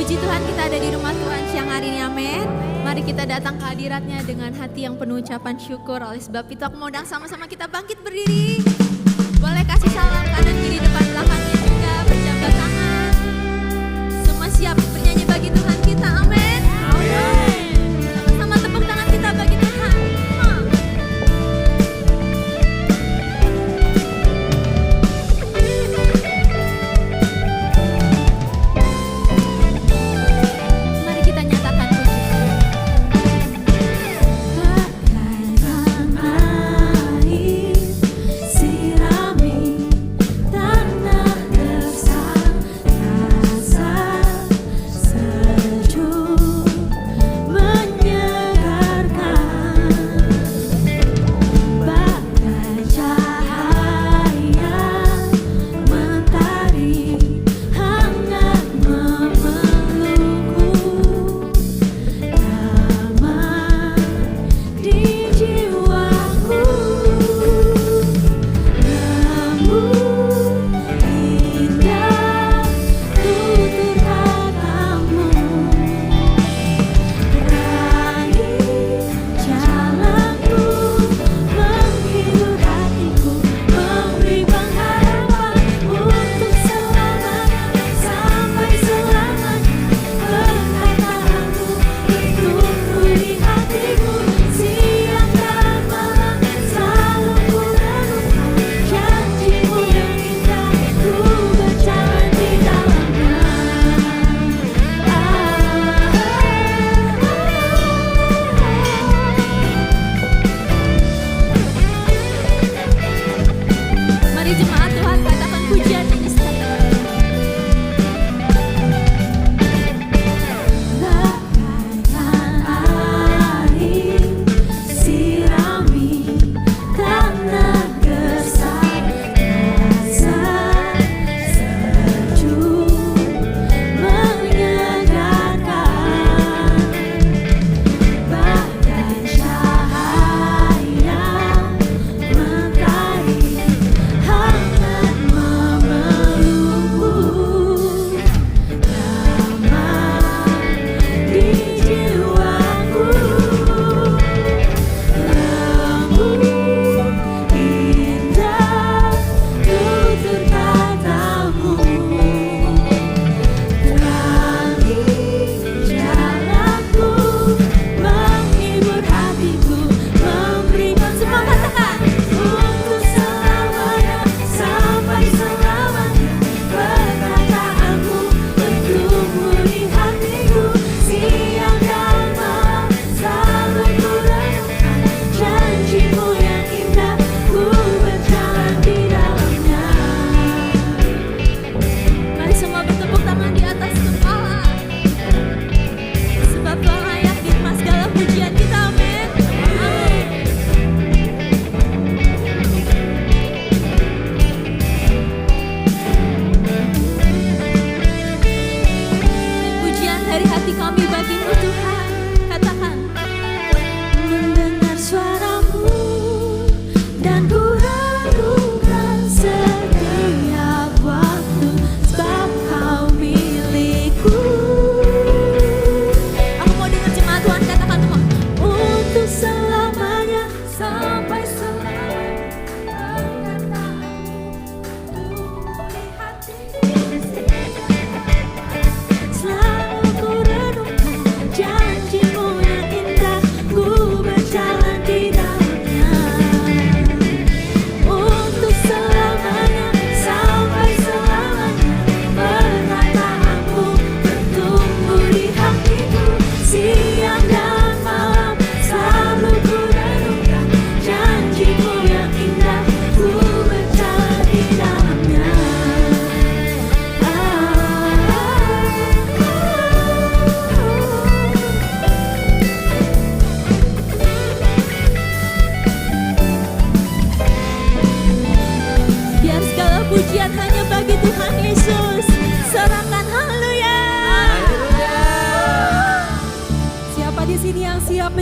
Puji Tuhan kita ada di rumah Tuhan siang hari ini, amin. Mari kita datang ke hadiratnya dengan hati yang penuh ucapan syukur. Oleh sebab itu aku mau undang sama-sama kita bangkit berdiri. Boleh kasih salam kanan kiri depan belakangnya juga, berjabat tangan. Semua siap bernyanyi bagi Tuhan kita, amin. Amin. Sama-sama tepuk tangan kita bagi Tuhan.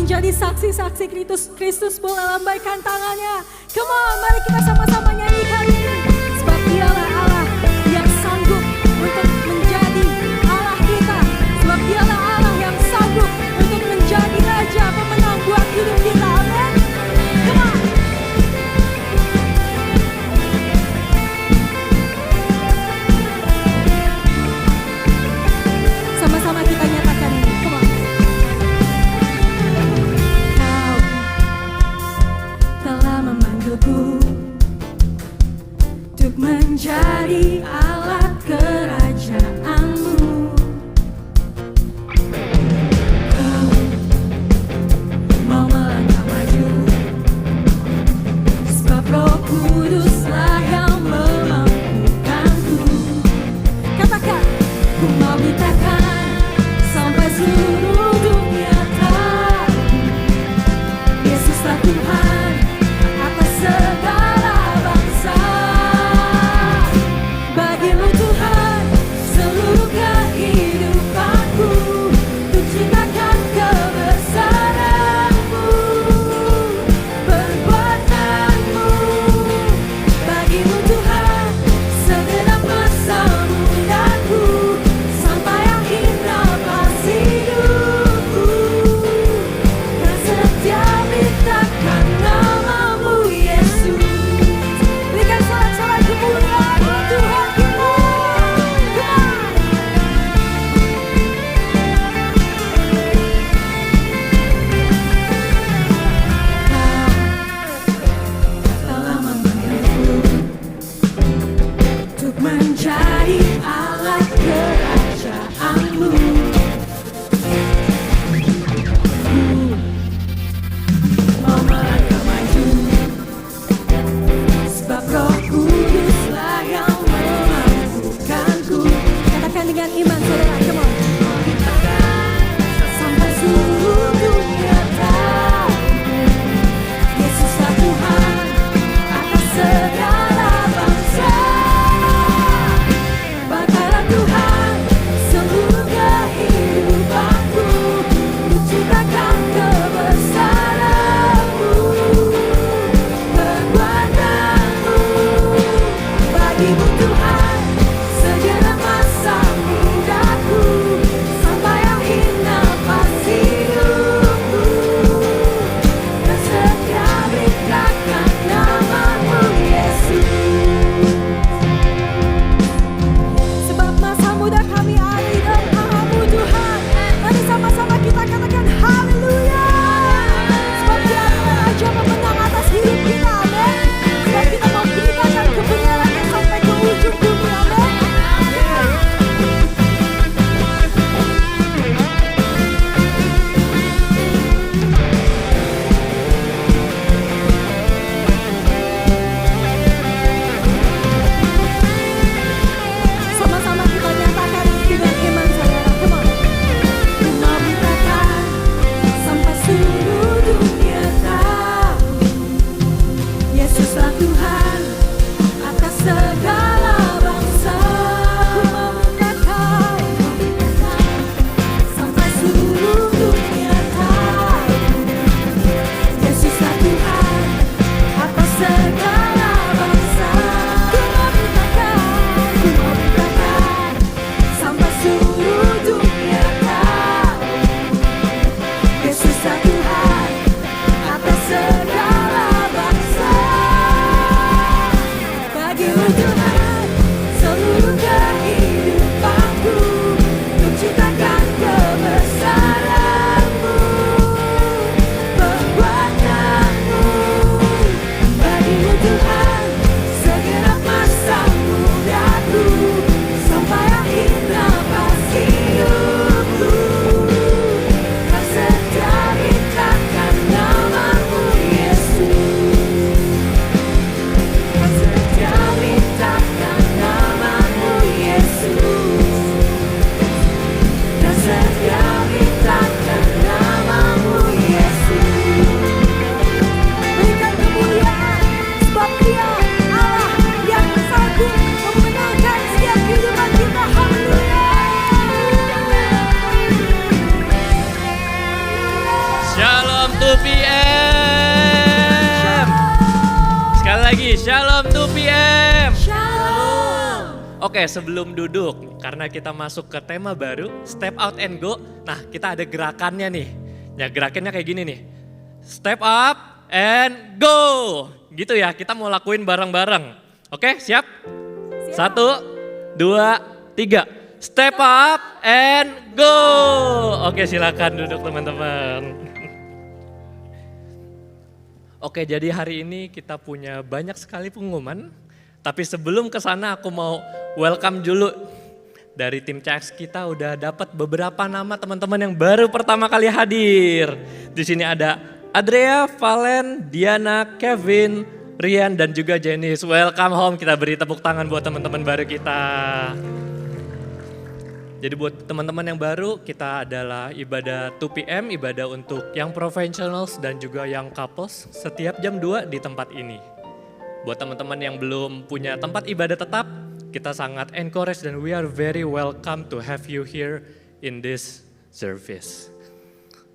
menjadi saksi-saksi Kristus boleh lambaikan tangannya. Come on, mari kita sama-sama nyanyikan ini. Sebab dialah Allah yang sanggup untuk menjadi Allah kita. menjadi alat kerajaanmu. Kau mau melangkah maju, sebab Roh Kuduslah yang memampukanku. Katakan, ku mau bertahan sampai seluruh dunia tahu Yesuslah Tuhan atas segala bangsa. Bagimu Tuhan seluruh kehidupanku, ku cintakan kebesaran-Mu, perbuatan-Mu. Bagimu Tuhan segenap masa mudaku, sampai akhir nafas hidupku. Kan setia berittakan nama-Mu Yesus. Berikan sorak-sorai kemuliaan buat Tuhan kita. Kau telah memanggilku untuk menjadi alat kerajaanmu. Mau melangkah maju, sebab Roh Kuduslah yang memampukanku. Katakan dengan iman saudara, come on. Sampai seluruh dunia tahu Yesuslah Tuhan atas segala bangsa. Pakailah Tuhan seluruh kehidupanku, ku cintakan kebesaran-Mu, perbuatan-Mu. Bagimu Tuhan segenap masa mudaku, sampai akhir nafas hidupku. Dan setia berittakan nama-Mu Yesus. Sebab masa muda kami ada di dalam tangan-Mu Tuhan. Mari sama-sama kita katakan haleluya. Sebab Dia adalah Raja pemenang atas hidup kita, amin. Sebab kita mau beritakan kebenarannya sampai ke ujung bumi, amin. Sama-sama kita nyatakan dengan iman saudara, come on. Ku mau bertahan sampai seluruh dunia tahu Yesuslah Tuhan atas segala bangsa. Ku mau bertahan sampai seluruh dunia tahu Yesuslah Tuhan atas segala bangsa. Ku mau bertahan sampai seluruh dunia tahu Yesuslah Tuhan atas segala bangsa. Bagimu Tuhan seluruh kehidupanku, ku cintakan kebesaran-Mu, perbuatan-Mu. Bagimu Tuhan segenap masa mudaku, sampai akhir nafas hidupku. Kan setia berittakan nama-Mu Yesus. Kan setia berittakan nama-Mu Yesus. Kan setia berittakan nama-Mu Yesus. Berikan kemuliaan, sebab Dia Allah yang sanggup memenangkan setiap kehidupan kita. Haleluya. Shalom 2PM. Sekali lagi, Shalom 2PM. Shalom. Oke, sebelum duduk, karena kita masuk ke tema baru, Step Out and Go. Nah, kita ada gerakannya nih. Ya, gerakannya kayak gini nih. Step up and go. Gitu ya, kita mau lakuin bareng-bareng. Oke, siap? 1, 2, 3. Step up and go. Oke, silakan duduk teman-teman. Oke, jadi hari ini kita punya banyak sekali pengumuman. Tapi sebelum ke sana aku mau welcome dulu. Dari tim CX kita udah dapat beberapa nama teman-teman yang baru pertama kali hadir. Di sini ada Adrea, Valen, Diana, Kevin, Rian dan juga Janice. Welcome home, kita beri tepuk tangan buat teman-teman baru kita. Jadi buat teman-teman yang baru, kita adalah ibadah 2 PM, ibadah untuk yang professionals dan juga yang couples setiap jam 2 di tempat ini. Buat teman-teman yang belum punya tempat ibadah tetap, kita sangat encourage dan we are very welcome to have you here in this service.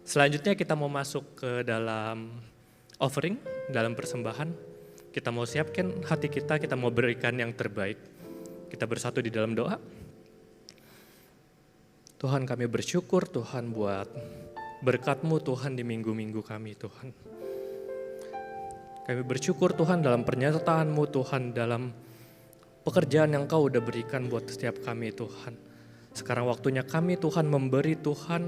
Selanjutnya kita mau masuk ke dalam offering, dalam persembahan. Kita mau siapkan hati kita mau berikan yang terbaik. Kita bersatu di dalam doa. Tuhan, kami bersyukur Tuhan buat berkat-Mu Tuhan di minggu-minggu kami Tuhan. Kami bersyukur Tuhan dalam pernyataan-Mu Tuhan, dalam pekerjaan yang Kau udah berikan buat setiap kami Tuhan. Sekarang waktunya kami Tuhan memberi Tuhan,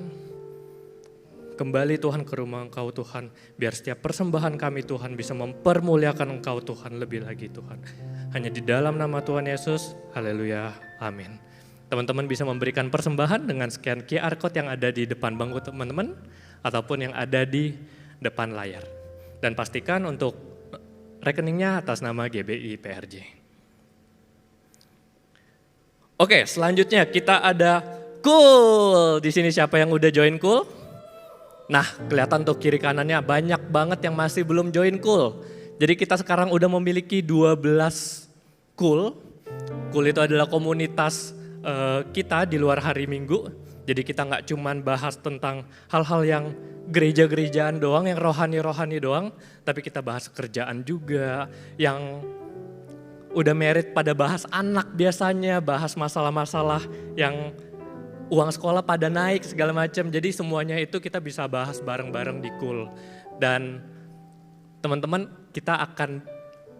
kembali Tuhan ke rumah Engkau Tuhan. Biar setiap persembahan kami Tuhan bisa mempermuliakan Engkau Tuhan lebih lagi Tuhan. Hanya di dalam nama Tuhan Yesus, haleluya, amin. Teman-teman bisa memberikan persembahan dengan scan QR Code yang ada di depan bangku teman-teman, ataupun yang ada di depan layar. Dan pastikan untuk rekeningnya atas nama GBI PRJ. Oke, selanjutnya kita ada Cool. Di sini siapa yang udah join Cool? Nah, kelihatan tuh kiri kanannya banyak banget yang masih belum join Cool. Jadi kita sekarang udah memiliki 12 Cool. Cool itu adalah komunitas kita di luar hari Minggu. Jadi kita nggak cuman bahas tentang hal-hal yang gereja-gerejaan doang, yang rohani-rohani doang, tapi kita bahas kerjaan juga, yang udah merit pada bahas anak biasanya, bahas masalah-masalah yang uang sekolah pada naik segala macam. Jadi semuanya itu kita bisa bahas bareng-bareng di Cool. Dan teman-teman, kita akan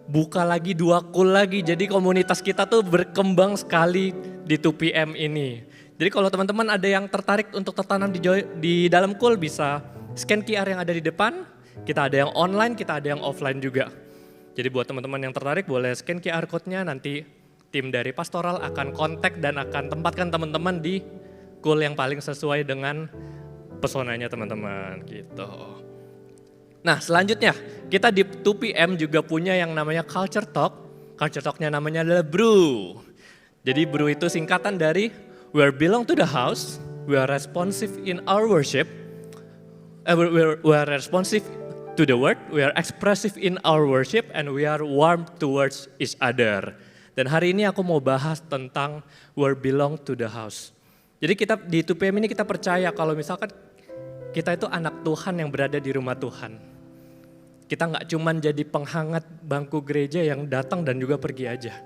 buka lagi 2 Cool lagi. Jadi komunitas kita tuh berkembang sekali di 2 PM ini. Jadi kalau teman-teman ada yang tertarik untuk tertanam di dalam Cool, bisa scan QR yang ada di depan. Kita ada yang online, kita ada yang offline juga. Jadi buat teman-teman yang tertarik boleh scan QR code-nya, nanti tim dari pastoral akan kontak dan akan tempatkan teman-teman di Cool yang paling sesuai dengan pesonanya teman-teman gitu. Nah selanjutnya kita di 2 PM juga punya yang namanya Culture Talk. Culture Talk-nya namanya adalah BRU. Jadi BRU itu singkatan dari We are belong to the house, we are responsive in our worship, we are responsive to the word, we are expressive in our worship, and we are warm towards each other. Dan hari ini aku mau bahas tentang we belong to the house. Jadi kita di 2 PM ini kita percaya kalau misalkan kita itu anak Tuhan yang berada di rumah Tuhan. Kita nggak cuman jadi penghangat bangku gereja yang datang dan juga pergi aja.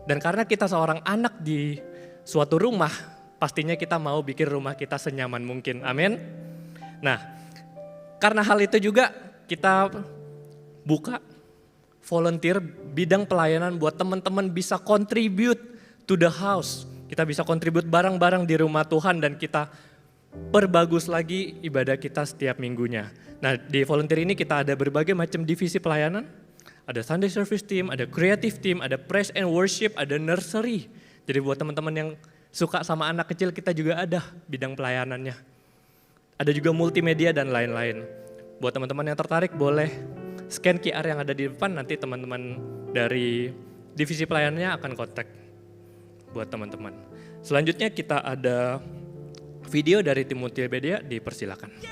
Dan karena kita seorang anak di suatu rumah, pastinya kita mau bikin rumah kita senyaman mungkin, amin. Nah, karena hal itu juga kita buka volunteer bidang pelayanan buat teman-teman bisa contribute to the house. Kita bisa contribute barang-barang di rumah Tuhan dan kita perbagus lagi ibadah kita setiap minggunya. Nah di volunteer ini kita ada berbagai macam divisi pelayanan. Ada Sunday Service Team, ada Creative Team, ada Praise and Worship, ada Nursery. Jadi buat teman-teman yang suka sama anak kecil kita juga ada bidang pelayanannya. Ada juga multimedia dan lain-lain. Buat teman-teman yang tertarik boleh scan QR yang ada di depan, nanti teman-teman dari divisi pelayanannya akan kontak buat teman-teman. Selanjutnya kita ada video dari tim multimedia, dipersilakan.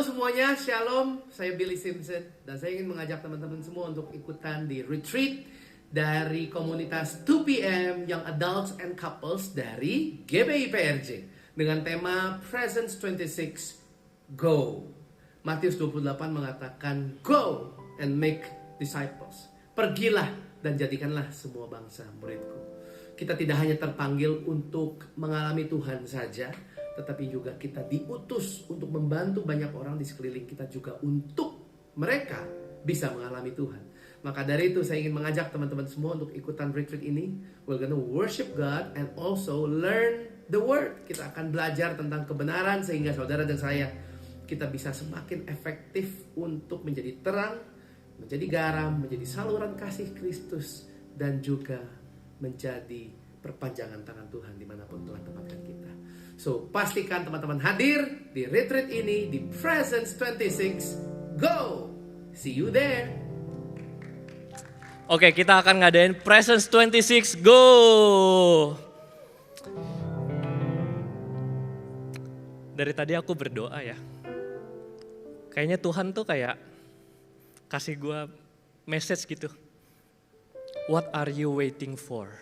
Semuanya, Shalom, saya Billy Simpson dan saya ingin mengajak teman-teman semua untuk ikutan di retreat dari komunitas 2 PM Young Adults and Couples dari GBI PRJ dengan tema Presence 26 Go. Matius 28 mengatakan Go and make disciples. Pergilah dan jadikanlah semua bangsa muridku. Kita tidak hanya terpanggil untuk mengalami Tuhan saja, tetapi juga kita diutus untuk membantu banyak orang di sekeliling kita juga untuk mereka bisa mengalami Tuhan. Maka dari itu saya ingin mengajak teman-teman semua untuk ikutan retreat ini. We're gonna worship God and also learn the word. Kita akan belajar tentang kebenaran sehingga saudara dan saya kita bisa semakin efektif untuk menjadi terang, menjadi garam, menjadi saluran kasih Kristus, dan juga menjadi perpanjangan tangan Tuhan dimanapun Tuhan tempatkan kita. So, pastikan teman-teman hadir di retreat ini di Presence 26. Go! See you there! Oke, kita akan ngadain Presence 26, go! Dari tadi aku berdoa ya. Kayaknya Tuhan tuh kayak kasih gue message gitu. What are you waiting for?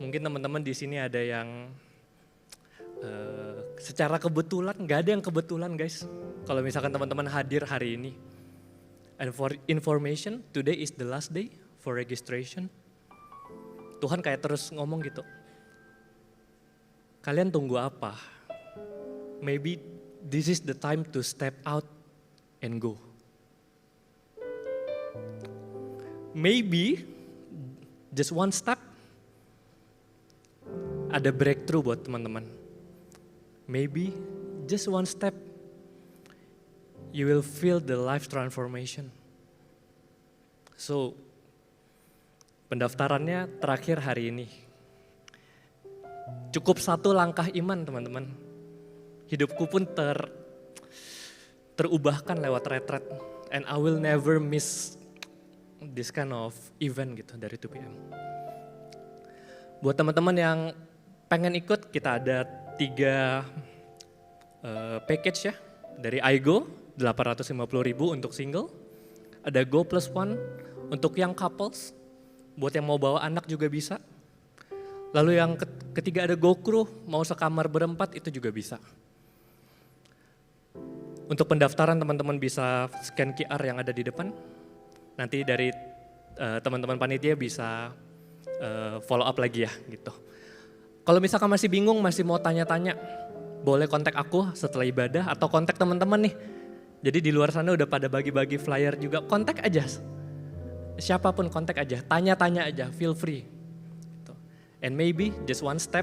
Mungkin teman-teman di sini ada yang secara kebetulan, nggak ada yang kebetulan guys. Kalau misalkan teman-teman hadir hari ini. And for information, today is the last day for registration. Tuhan kayak terus ngomong gitu. Kalian tunggu apa? Maybe this is the time to step out and go. Maybe just one step ada breakthrough buat teman-teman. Maybe just one step you will feel the life transformation. So pendaftarannya terakhir hari ini. Cukup satu langkah iman teman-teman. Hidupku pun terubahkan lewat retret. And I will never miss this kind of event gitu dari 2PM. Buat teman-teman yang pengen ikut, kita ada 3 package ya. Dari iGo 850.000 untuk single. Ada Go Plus One untuk yang couples. Buat yang mau bawa anak juga bisa. Lalu yang ketiga ada Go Crew, mau sekamar berempat itu juga bisa. Untuk pendaftaran teman-teman bisa scan QR yang ada di depan. Nanti dari teman-teman panitia bisa follow up lagi ya gitu. Kalau misalkan masih bingung, masih mau tanya-tanya, boleh kontak aku setelah ibadah atau kontak teman-teman nih. Jadi di luar sana udah pada bagi-bagi flyer juga, kontak aja. Siapapun kontak aja, tanya-tanya aja, feel free. Gitu. And maybe just one step,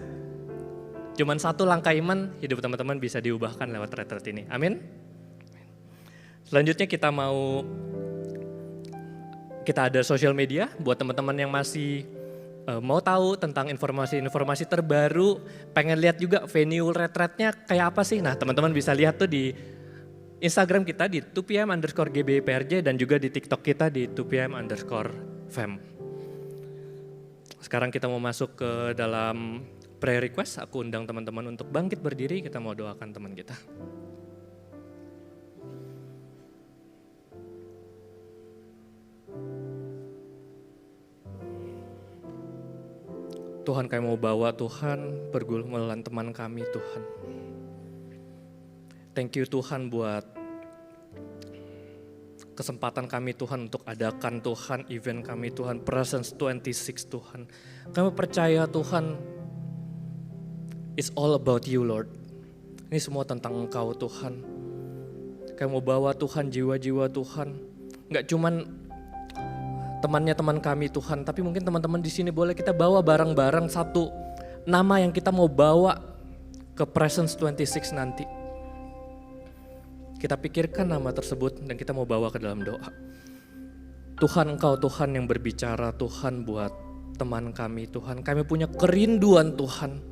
cuman satu langkah iman, hidup teman-teman bisa diubahkan lewat retret ini. Amin. Selanjutnya kita ada social media buat teman-teman yang masih mau tahu tentang informasi-informasi terbaru, pengen lihat juga venue retretnya kayak apa sih. Nah teman-teman bisa lihat tuh di Instagram kita di 2PM_GBPRJ dan juga di TikTok kita di 2PM_fam. Sekarang kita mau masuk ke dalam prayer request, aku undang teman-teman untuk bangkit berdiri, kita mau doakan teman kita. Tuhan kami mau bawa Tuhan pergumulan teman kami Tuhan. Thank you Tuhan buat kesempatan kami Tuhan untuk adakan Tuhan event kami Tuhan Presence 26 Tuhan. Kami percaya Tuhan it's all about you Lord. Ini semua tentang Engkau Tuhan. Kami mau bawa Tuhan jiwa-jiwa Tuhan. Gak cuman temannya teman kami Tuhan, tapi mungkin teman-teman di sini boleh kita bawa bareng-bareng satu nama yang kita mau bawa ke Presence 26 nanti. Kita pikirkan nama tersebut dan kita mau bawa ke dalam doa. Tuhan Engkau Tuhan yang berbicara Tuhan buat teman kami Tuhan. Kami punya kerinduan Tuhan.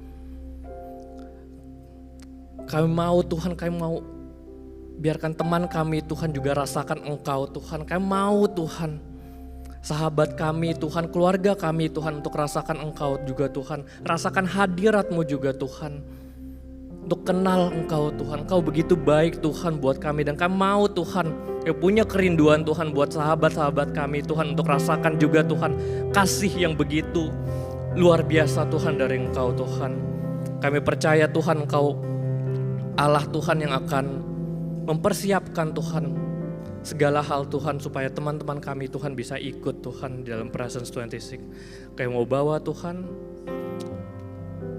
Kami mau Tuhan, kami mau biarkan teman kami Tuhan juga rasakan Engkau Tuhan. Kami mau Tuhan. Sahabat kami Tuhan, keluarga kami Tuhan untuk rasakan Engkau juga Tuhan. Rasakan hadirat-Mu juga Tuhan. Untuk kenal Engkau Tuhan. Engkau begitu baik Tuhan buat kami. Dan kami mau Tuhan, ya punya kerinduan Tuhan buat sahabat-sahabat kami Tuhan. Untuk rasakan juga Tuhan kasih yang begitu luar biasa Tuhan dari Engkau Tuhan. Kami percaya Tuhan Engkau Allah Tuhan yang akan mempersiapkan Tuhan segala hal Tuhan, supaya teman-teman kami Tuhan bisa ikut Tuhan di dalam Presence 26. Kayak mau bawa Tuhan,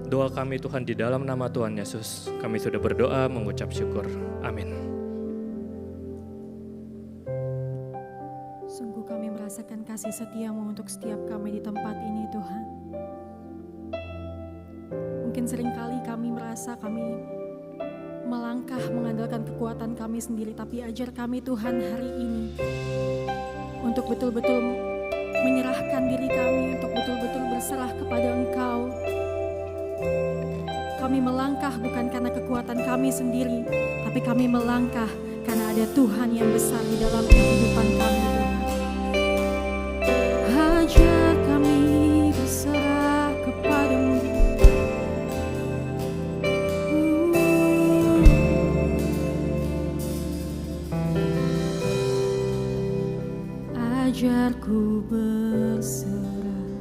doa kami Tuhan di dalam nama Tuhan Yesus. Kami sudah berdoa mengucap syukur. Amin. Sungguh kami merasakan kasih setiamu untuk setiap kami di tempat ini Tuhan. Mungkin seringkali kami merasa kami melangkah mengandalkan kekuatan kami sendiri, tapi ajar kami Tuhan hari ini untuk betul-betul menyerahkan diri kami, untuk betul-betul berserah kepada Engkau. Kami melangkah bukan karena kekuatan kami sendiri, tapi kami melangkah karena ada Tuhan yang besar di dalam kehidupan kami. Ajar kami berserah kepadamu. Ajarku berserah,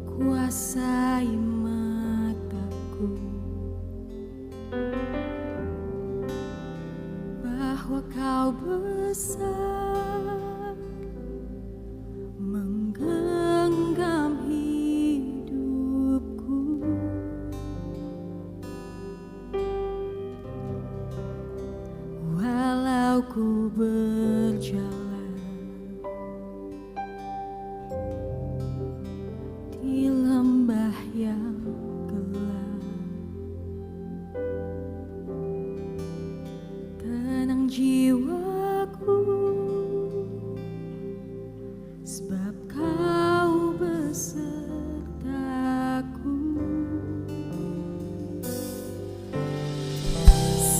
kuasai mataku, bahwa kau besar, menggenggam hidupku. Walau ku berjalan di lembah yang gelap, tenang jiwaku, sebab kau besertaku.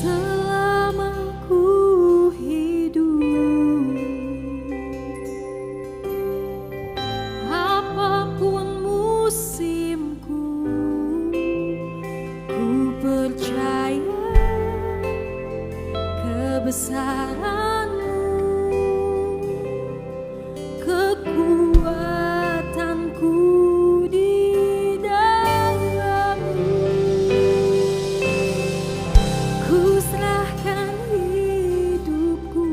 Selama ku hidup, apapun musimku, ku percaya kebesaran-Mu, kekuatanku di dalam-Mu. Ku serahkan hidupku,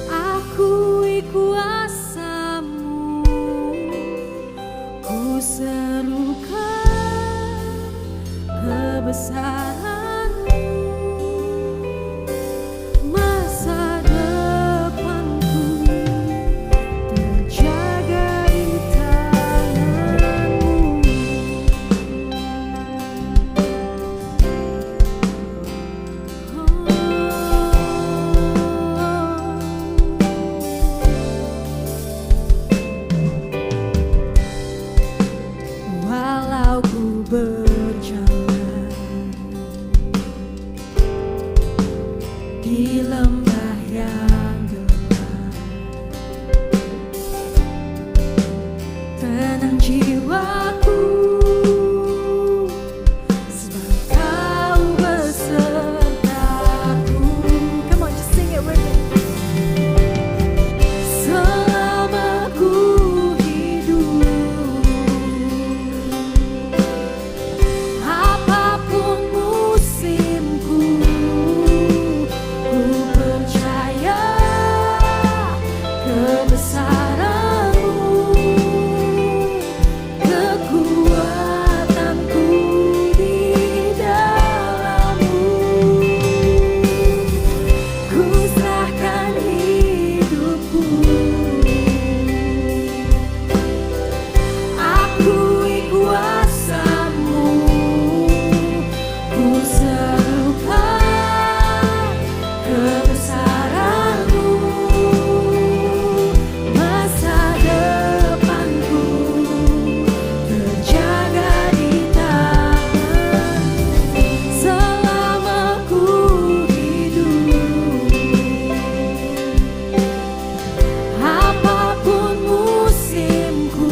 akui kuasa-Mu, ku serukan kebesaran-Mu. Masa depanku terjaga di tangan-Mu. Walau ku berjalan di lembah yang gelap, tenang jiwaku, sebab kau besertaku. Come on, just sing it with me. Selama ku hidup, apapun musimku, ku percaya kebesaran-Mu, kekuatanku di dalam-Mu. Ku serahkan hidupku, akui kuasa-Mu, ku serukan kebesaran-Mu. Masa depanku terjaga di tangan-Mu. Selama ku hidup, apapun musimku,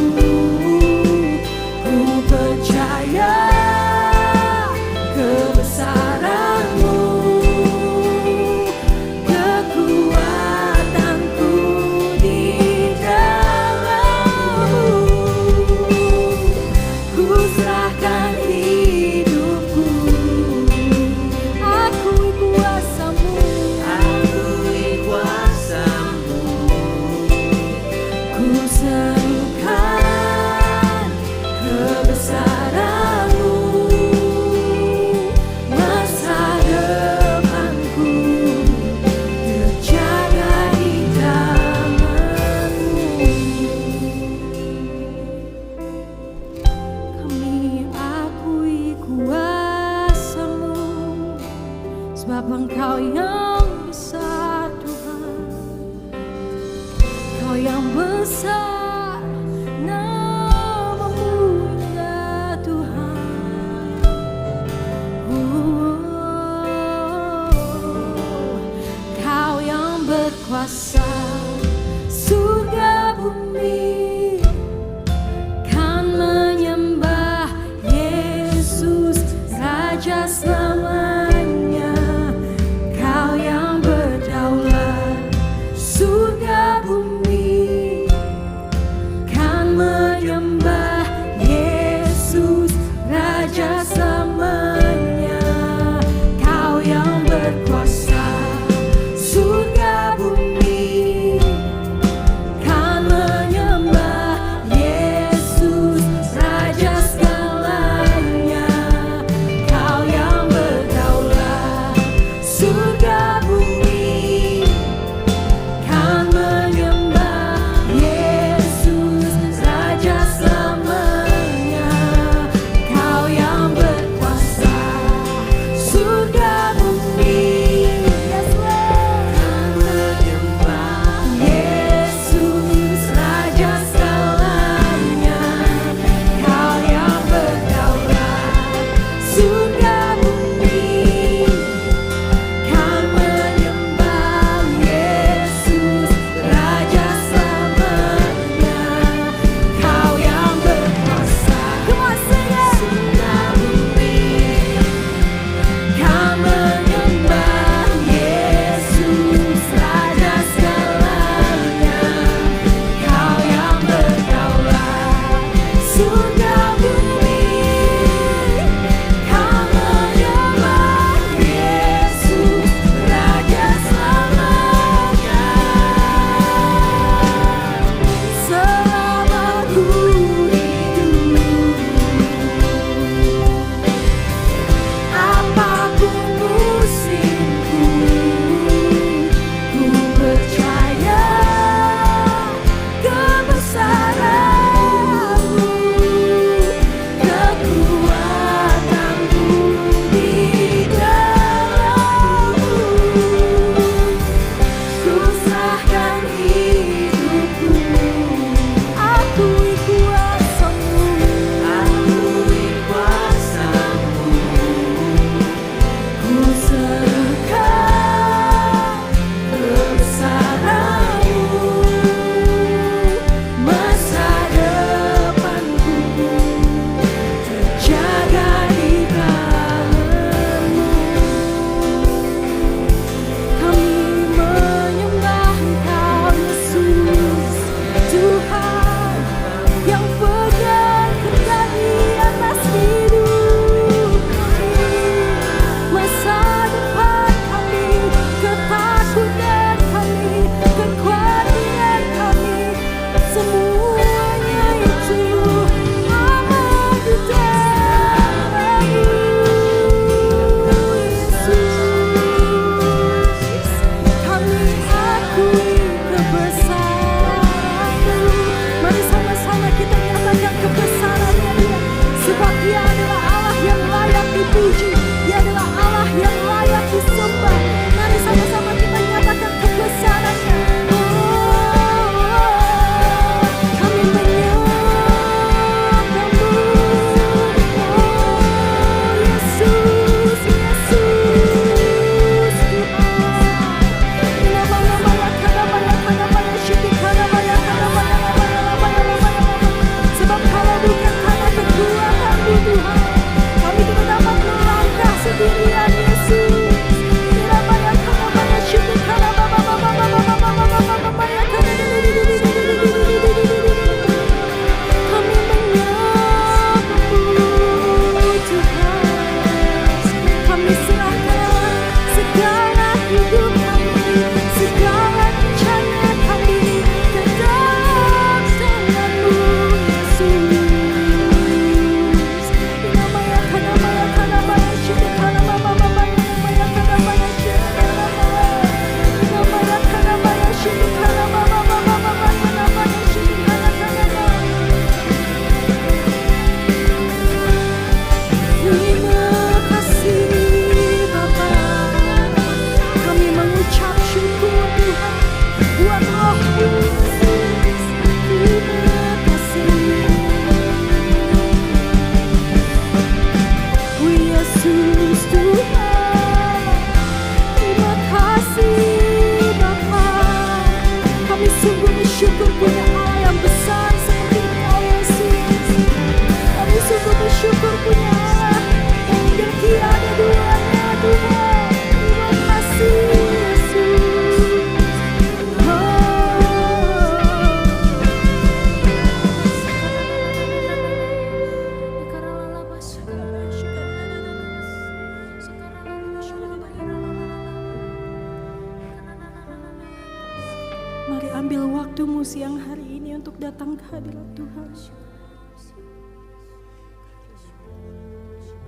waktumu siang hari ini untuk datang ke hadirat Tuhan.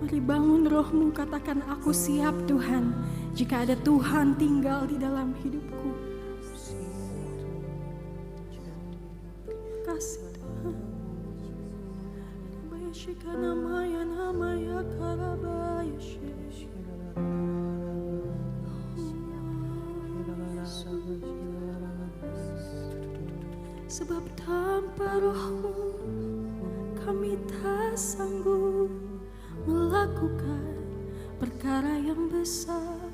Mari bangun rohmu, katakan aku siap Tuhan. Jika ada Tuhan tinggal di dalam hidupku. Terima kasih Tuhan. Sebab tanpa rohmu kami tak sanggup melakukan perkara yang besar.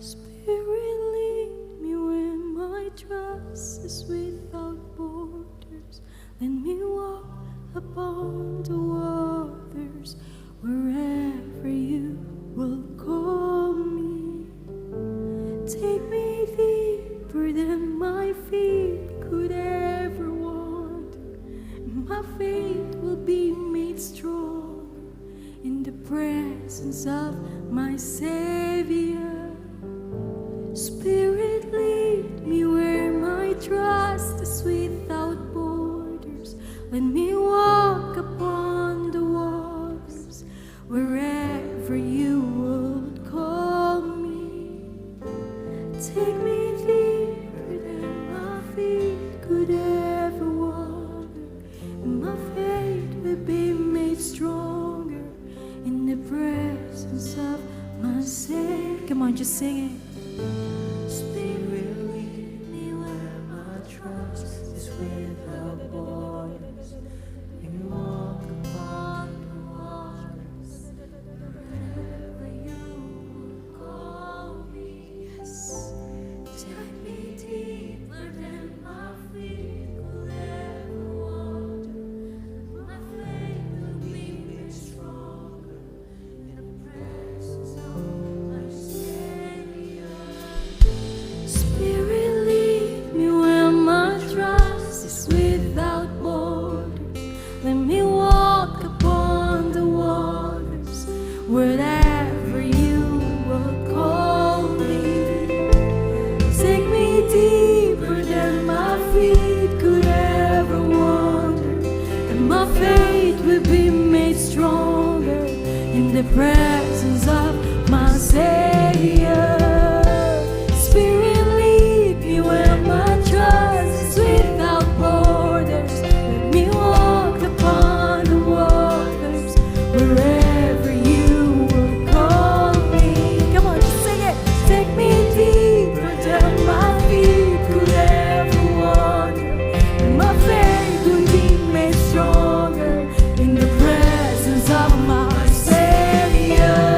Spirit, lead me where my trust is without borders. Let me walk upon the waters wherever you will call me. Take me deeper than my feet could ever want. My faith will be made strong in the presence of my Savior. Spirit, lead me where my trust is without borders. Let me walk upon the waters wherever you would call me. Take me deeper than my feet could ever wander, and my faith will be made stronger in the presence of my Savior. Come on, just sing it. Spirit, lead me where my trust is without borders. You walk upon the waters wherever you will call me. Yes. Take me deeper than my feet could ever wander. My faith will be made stronger in the presence of my Savior. Spirit, lead me where my trust is without borders. Let me walk upon the waters wherever you will call me. Take me deeper than my feet could ever wander, and my faith will be made stronger in the presence of my Savior. Spirit, lead me where my trust is without borders. Let me walk upon the waters wherever you will call me. Come on, just sing it. Take me deeper than my feet could ever wander, and my faith will be made stronger in the presence of my Savior.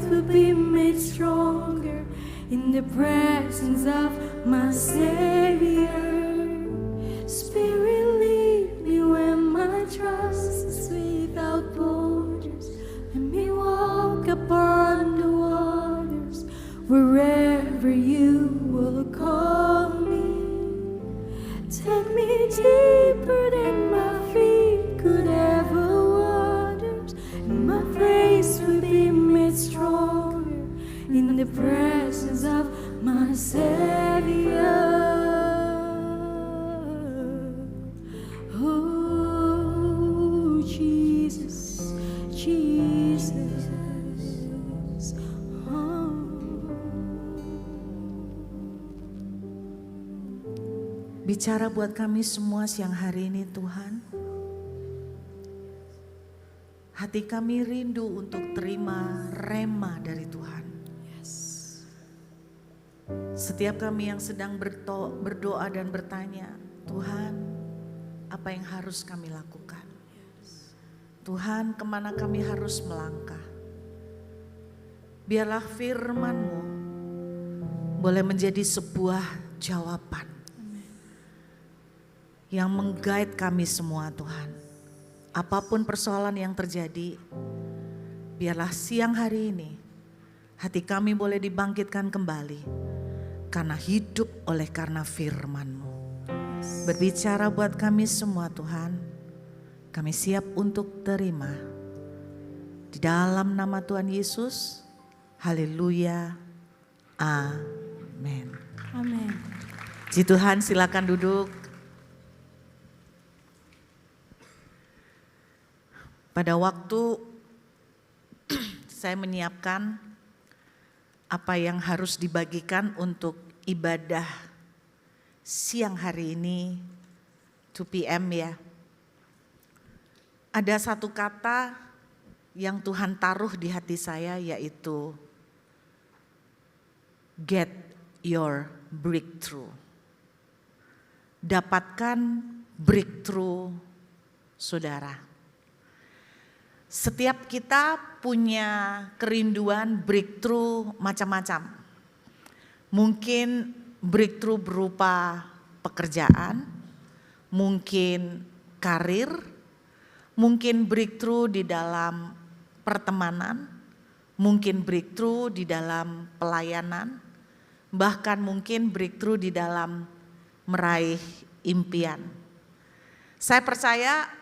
will be made stronger in the presence of my Savior. Spirit, lead me where my trust is without borders. Let me walk upon the waters wherever you will call me. Take me deeper than my feet could ever waters, and my praise will be made stronger in the presence of my Savior. Oh, Jesus, Jesus. Oh. Bicara buat kami semua siang hari ini Tuhan. Hati kami rindu untuk terima rema dari Tuhan. Setiap kami yang sedang berdoa dan bertanya, Tuhan, apa yang harus kami lakukan? Tuhan, kemana kami harus melangkah? Biarlah firman-Mu boleh menjadi sebuah jawaban yang meng-guide kami semua Tuhan. Apapun persoalan yang terjadi, biarlah siang hari ini hati kami boleh dibangkitkan kembali karena hidup oleh karena firman-Mu. Berbicara buat kami semua Tuhan, kami siap untuk terima. Di dalam nama Tuhan Yesus, haleluya, amin. Amin. Puji Tuhan, silakan duduk. Pada waktu saya menyiapkan apa yang harus dibagikan untuk ibadah siang hari ini 2 PM ya. Ada satu kata yang Tuhan taruh di hati saya yaitu get your breakthrough. Dapatkan breakthrough saudara. Setiap kita punya kerinduan breakthrough macam-macam. Mungkin breakthrough berupa pekerjaan, mungkin karir, mungkin breakthrough di dalam pertemanan, mungkin breakthrough di dalam pelayanan, bahkan mungkin breakthrough di dalam meraih impian. Saya percaya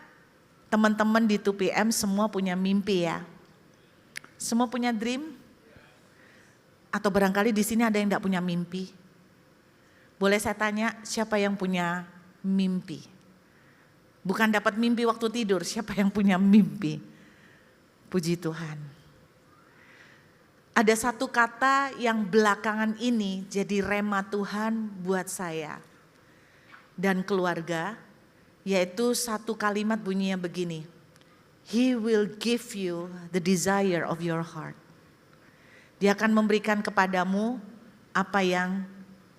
teman-teman di 2 PM semua punya mimpi ya. Semua punya dream? Atau barangkali di sini ada yang tidak punya mimpi? Boleh saya tanya siapa yang punya mimpi? Bukan dapat mimpi waktu tidur, siapa yang punya mimpi? Puji Tuhan. Ada satu kata yang belakangan ini jadi rema Tuhan buat saya dan keluarga. Yaitu satu kalimat bunyinya begini. He will give you the desire of your heart. Dia akan memberikan kepadamu apa yang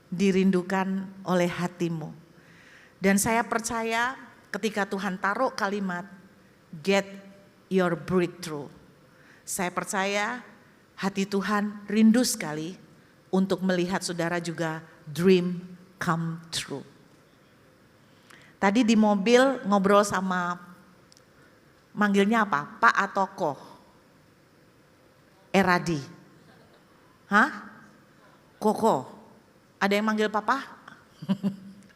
dirindukan oleh hatimu. Dan saya percaya ketika Tuhan taruh kalimat get your breakthrough. Saya percaya hati Tuhan rindu sekali untuk melihat saudara juga dream come true. Tadi di mobil ngobrol sama, manggilnya apa? Pak atau Ko? Eradi. Hah? Koko. Ada yang manggil papa?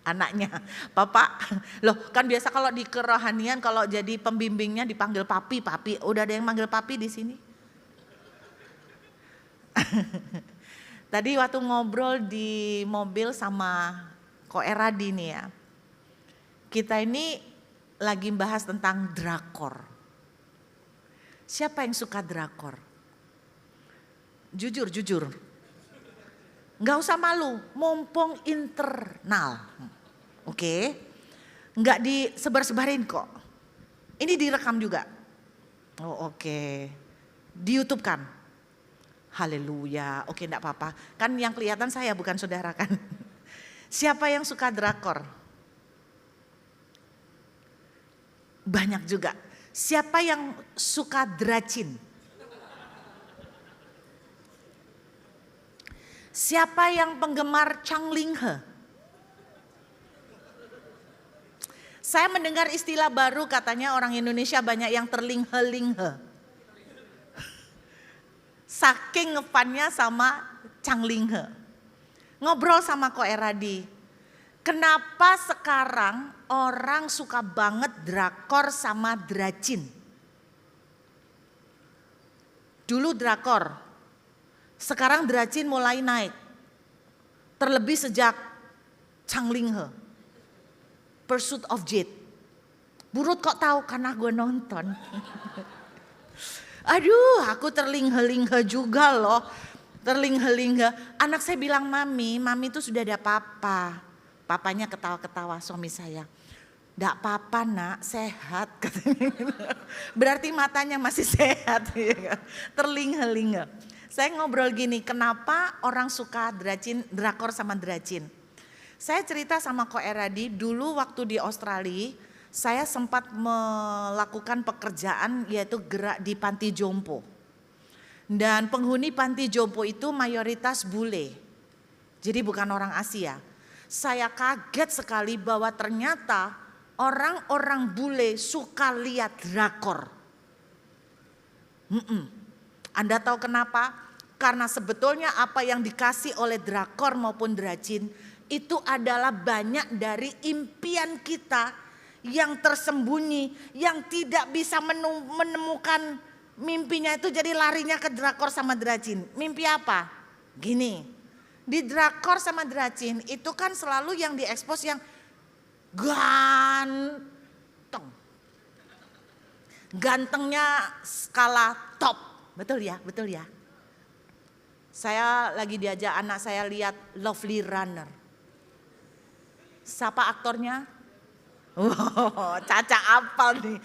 Anaknya. Papa. Loh kan biasa kalau di kerohanian kalau jadi pembimbingnya dipanggil papi. Udah ada yang manggil papi di sini? Tadi waktu ngobrol di mobil sama Ko Eradi nih ya. Kita ini lagi bahas tentang drakor. Siapa yang suka drakor? Jujur. Nggak usah malu, mumpung internal. Oke. Nggak disebar-sebarin kok. Ini direkam juga. Oh oke. Di YouTube kan? Haleluya. Oke enggak apa-apa. Kan yang kelihatan saya bukan saudara kan. Siapa yang suka drakor? Banyak juga. Siapa yang suka dracin? Siapa yang penggemar Chang Ling He? Saya mendengar istilah baru, katanya orang Indonesia banyak yang terlinghe-linghe. Saking ngefannya sama Chang Ling He. Ngobrol sama Ko Eradi. Kenapa sekarang orang suka banget drakor sama dracin? Dulu drakor, sekarang dracin mulai naik. Terlebih sejak Chang Ling He, Pursuit of Jade. Burut kok tahu? Karena gue nonton. Aduh, aku terlinghe-linghe juga loh. Terlinghe-linghe. Anak saya bilang, mami itu sudah ada papa. Papanya ketawa-ketawa, suami saya. Nggak apa-apa nak, sehat. Berarti matanya masih sehat. Terlinghe-linghe. Saya ngobrol gini, kenapa orang suka drakor sama dracin? Saya cerita sama Ko Eradi, dulu waktu di Australia, saya sempat melakukan pekerjaan yaitu gerak di panti jompo. Dan penghuni panti jompo itu mayoritas bule. Jadi bukan orang Asia. Saya kaget sekali bahwa ternyata orang-orang bule suka lihat drakor. Anda tahu kenapa? Karena sebetulnya apa yang dikasih oleh drakor maupun dracin itu adalah banyak dari impian kita yang tersembunyi, yang tidak bisa menemukan mimpinya itu, jadi larinya ke drakor sama dracin. Mimpi apa? Gini, di drakor sama dracin itu kan selalu yang diekspos yang ganteng. Gantengnya skala top. Betul ya, betul ya. Saya lagi diajak anak saya lihat Lovely Runner. Siapa aktornya? Wow, Caca apal nih.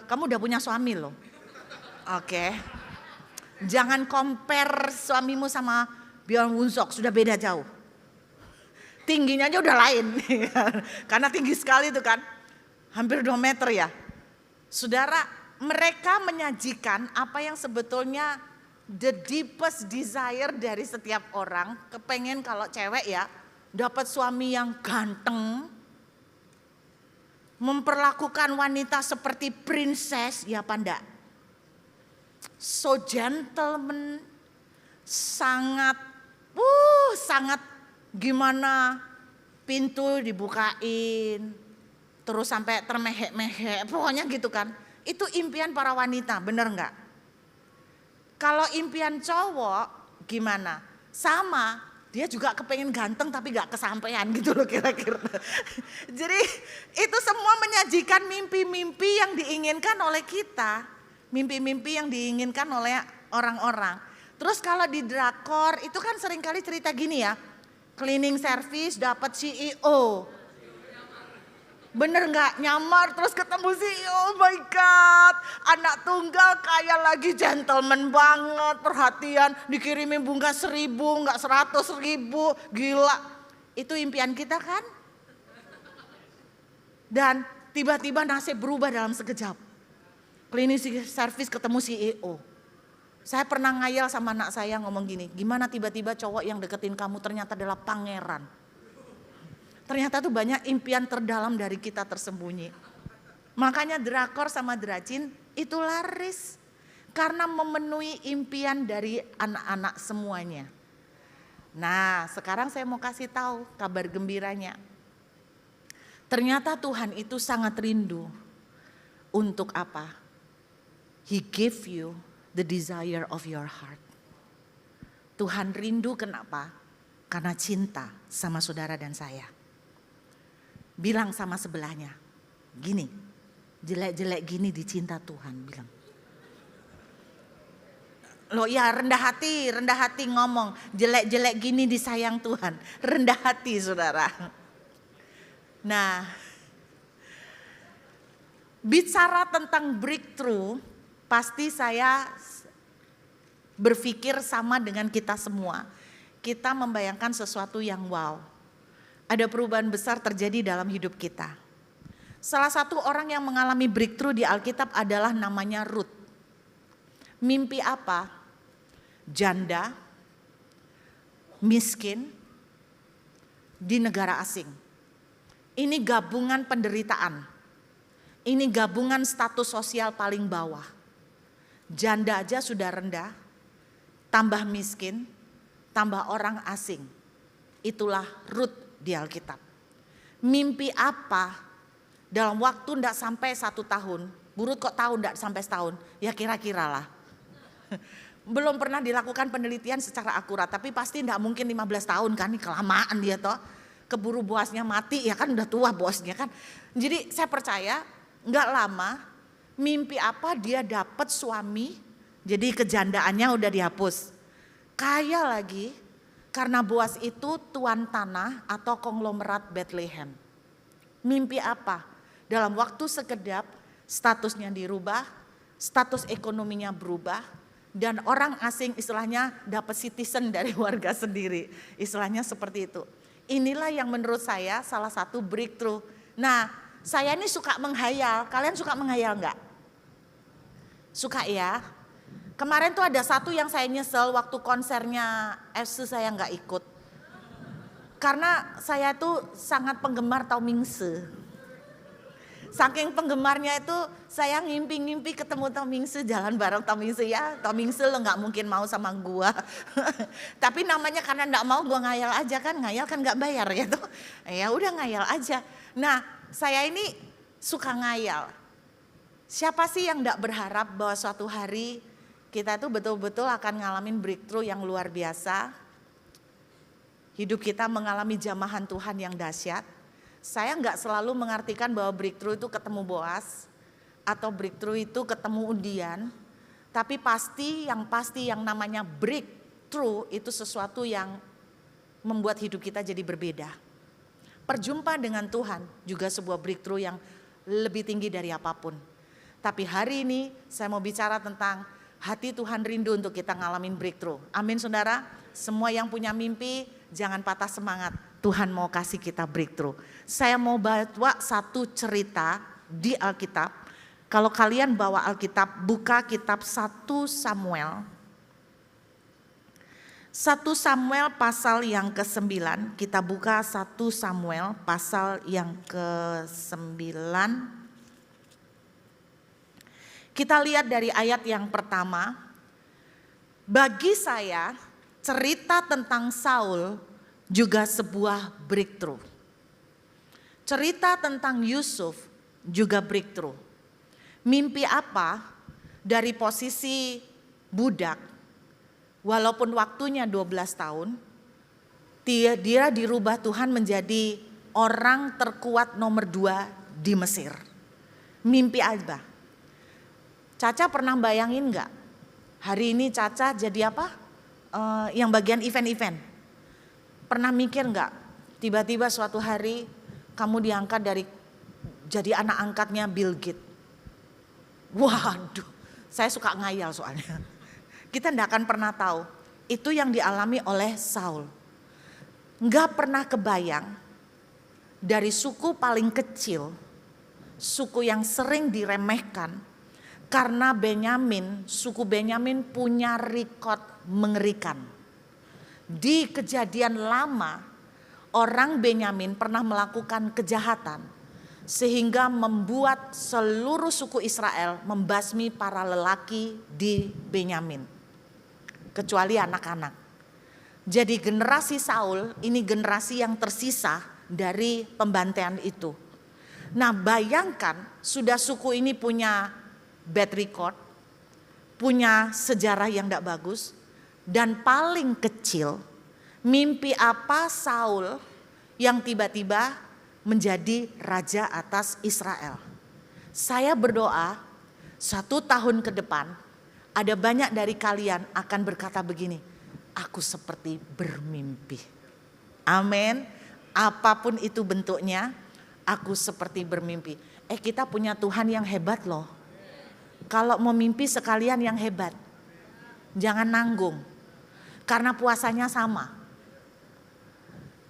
Kamu udah punya suami loh. Oke. Jangan compare suamimu sama Bjorn Wunsok, sudah beda jauh. Tingginya aja udah lain. Karena tinggi sekali itu kan. Hampir 2 meter ya. Saudara, mereka menyajikan apa yang sebetulnya the deepest desire dari setiap orang. Kepengen kalau cewek ya, dapat suami yang ganteng. Memperlakukan wanita seperti princess, ya apa enggak? So gentleman, sangat gimana, pintu dibukain, terus sampai termehek-mehek, pokoknya gitu kan. Itu impian para wanita, bener enggak? Kalau impian cowok gimana? Sama, dia juga kepengen ganteng tapi gak kesampaian gitu loh kira-kira. Jadi itu semua menyajikan mimpi-mimpi yang diinginkan oleh kita. Mimpi-mimpi yang diinginkan oleh orang-orang. Terus kalau di drakor itu kan seringkali cerita gini ya. Cleaning service dapat CEO. Bener nggak? Nyamar terus ketemu CEO. Oh my God. Anak tunggal kaya lagi, gentleman banget. Perhatian, dikirimin bunga 1000, nggak 100.000. Gila. Itu impian kita kan? Dan tiba-tiba nasib berubah dalam sekejap. Cleaning service ketemu CEO. Saya pernah ngayal sama anak saya ngomong gini, gimana tiba-tiba cowok yang deketin kamu ternyata adalah pangeran. Ternyata tuh banyak impian terdalam dari kita tersembunyi. Makanya drakor sama dracin itu laris. Karena memenuhi impian dari anak-anak semuanya. Nah sekarang saya mau kasih tahu kabar gembiranya. Ternyata Tuhan itu sangat rindu. Untuk apa? He gave you the desire of your heart. Tuhan rindu kenapa? Karena cinta sama saudara dan saya. Bilang sama sebelahnya, gini, jelek-jelek gini dicinta Tuhan, bilang. Loh ya rendah hati ngomong, jelek-jelek gini disayang Tuhan. Rendah hati saudara. Nah, bicara tentang breakthrough, pasti saya berpikir sama dengan kita semua. Kita membayangkan sesuatu yang wow. Ada perubahan besar terjadi dalam hidup kita. Salah satu orang yang mengalami breakthrough di Alkitab adalah namanya Ruth. Mimpi apa? Janda, miskin di negara asing. Ini gabungan penderitaan. Ini gabungan status sosial paling bawah. Janda aja sudah rendah, tambah miskin, tambah orang asing. Itulah Rut di Alkitab. Mimpi apa dalam waktu tidak sampai 1 tahun, Bu Rut kok tahu tidak sampai setahun? Ya kira-kira lah. Belum pernah dilakukan penelitian secara akurat, tapi pasti tidak mungkin 15 tahun kan, ini kelamaan dia toh. Keburu bosnya mati ya kan, udah tua bosnya kan. Jadi saya percaya nggak lama mimpi apa dia dapat suami, jadi kejandaannya udah dihapus. Kaya lagi karena Boas itu tuan tanah atau konglomerat Bethlehem. Mimpi apa? Dalam waktu sekedap statusnya dirubah, status ekonominya berubah, dan orang asing istilahnya dapat citizen dari warga sendiri. Istilahnya seperti itu. Inilah yang menurut saya salah satu breakthrough. Nah, saya ini suka menghayal. Kalian suka menghayal enggak? Suka ya? Kemarin tuh ada satu yang saya nyesel waktu konsernya FC saya enggak ikut. Karena saya tuh sangat penggemar Tau Mingse. Saking penggemarnya itu saya ngimpi-ngimpi ketemu Tau Mingse, jalan bareng Tau Mingse ya. Tau Mingse lo nggak mungkin mau sama gua. Tapi namanya karena nggak mau, gua ngayal aja kan, ngayal kan nggak bayar gitu. Ya udah ngayal aja. Nah saya ini suka ngayal. Siapa sih yang nggak berharap bahwa suatu hari kita tuh betul-betul akan ngalamin breakthrough yang luar biasa. Hidup kita mengalami jamahan Tuhan yang dahsyat. Saya nggak selalu mengartikan bahwa breakthrough itu ketemu Boas atau breakthrough itu ketemu undian, tapi pasti yang namanya breakthrough itu sesuatu yang membuat hidup kita jadi berbeda. Perjumpaan dengan Tuhan juga sebuah breakthrough yang lebih tinggi dari apapun. Tapi hari ini saya mau bicara tentang hati Tuhan rindu untuk kita ngalamin breakthrough. Amin saudara, semua yang punya mimpi jangan patah semangat. Tuhan mau kasih kita breakthrough. Saya mau bawa satu cerita di Alkitab. Kalau kalian bawa Alkitab, buka kitab 1 Samuel. 1 Samuel pasal yang ke-9. Kita buka 1 Samuel pasal yang ke-9. Kita lihat dari ayat yang pertama. Bagi saya cerita tentang Saul juga sebuah breakthrough. Cerita tentang Yusuf juga breakthrough. Mimpi apa dari posisi budak, walaupun waktunya 12 tahun, dia dirubah Tuhan menjadi orang terkuat nomor 2 di Mesir. Mimpi apa? Caca pernah bayangin enggak? Hari ini Caca jadi apa? Yang bagian event-event. Pernah mikir enggak? Tiba-tiba suatu hari kamu diangkat jadi anak angkatnya Bill Gates. Waduh, saya suka ngayal soalnya. Kita enggak akan pernah tahu. Itu yang dialami oleh Saul. Enggak pernah kebayang dari suku paling kecil, suku yang sering diremehkan, karena suku Benyamin punya rekod mengerikan. Di Kejadian Lama, orang Benyamin pernah melakukan kejahatan sehingga membuat seluruh suku Israel membasmi para lelaki di Benyamin, kecuali anak-anak. Jadi generasi Saul ini generasi yang tersisa dari pembantaian itu. Nah bayangkan sudah suku ini punya bad record, punya sejarah yang tidak bagus. Dan paling kecil, mimpi apa Saul yang tiba-tiba menjadi raja atas Israel. Saya berdoa 1 tahun ke depan ada banyak dari kalian akan berkata begini, aku seperti bermimpi. Amin. Apapun itu bentuknya, aku seperti bermimpi. Kita punya Tuhan yang hebat loh. Kalau mau mimpi sekalian yang hebat, jangan nanggung. Karena puasanya sama,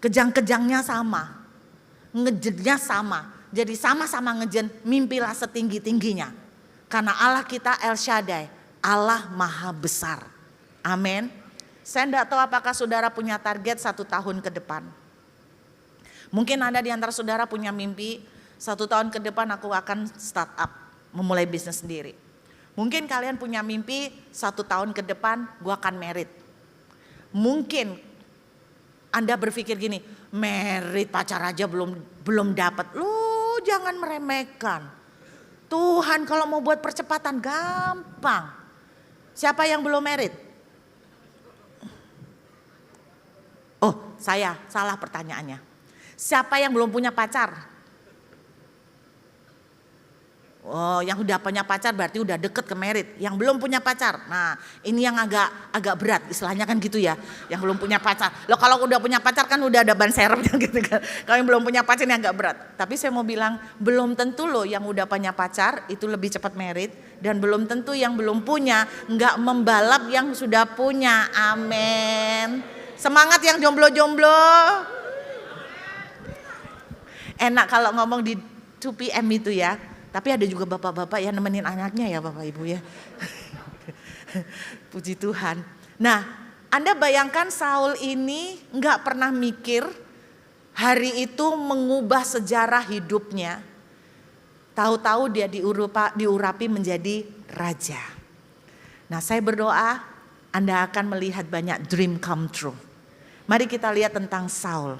kejang-kejangnya sama, ngejennya sama. Jadi sama-sama ngejen, mimpilah setinggi-tingginya. Karena Allah kita El Shaddai, Allah Maha Besar. Amin. Saya tidak tahu apakah saudara punya target 1 tahun ke depan. Mungkin ada di antara saudara punya mimpi 1 tahun ke depan aku akan start up, memulai bisnis sendiri. Mungkin kalian punya mimpi 1 tahun ke depan gua akan married. Mungkin Anda berpikir gini, married pacar aja belum dapat. Lu jangan meremehkan. Tuhan kalau mau buat percepatan gampang. Siapa yang belum married? Oh, saya salah pertanyaannya. Siapa yang belum punya pacar? Oh, yang udah punya pacar berarti udah deket ke married. Yang belum punya pacar, nah ini yang agak berat, istilahnya kan gitu ya. Yang belum punya pacar. Loh kalau udah punya pacar kan udah ada ban serepnya gitu kan. Kalau yang belum punya pacar ini agak berat. Tapi saya mau bilang belum tentu loh yang udah punya pacar itu lebih cepat married. Dan belum tentu yang belum punya nggak membalap yang sudah punya. Amin. Semangat yang jomblo-jomblo. Enak kalau ngomong di 2PM itu ya. Tapi ada juga bapak-bapak yang nemenin anaknya ya Bapak Ibu ya. Puji Tuhan. Nah, Anda bayangkan Saul ini nggak pernah mikir hari itu mengubah sejarah hidupnya. Tahu-tahu dia diurapi menjadi raja. Nah, saya berdoa Anda akan melihat banyak dream come true. Mari kita lihat tentang Saul.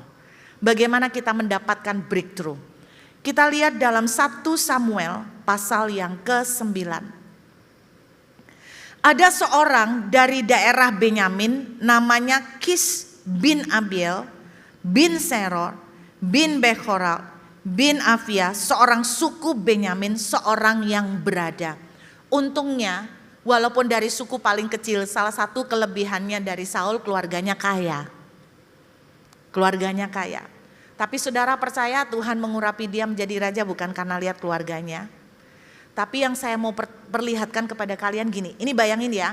Bagaimana kita mendapatkan breakthrough. Kita lihat dalam 1 Samuel pasal yang ke-9. Ada seorang dari daerah Benyamin namanya Kis bin Abiel bin Seror bin Bechoral bin Afia, seorang suku Benyamin, seorang yang berada. Untungnya walaupun dari suku paling kecil, salah satu kelebihannya dari Saul keluarganya kaya. Keluarganya kaya. Tapi saudara percaya Tuhan mengurapi dia menjadi raja bukan karena lihat keluarganya. Tapi yang saya mau perlihatkan kepada kalian gini, ini bayangin ya,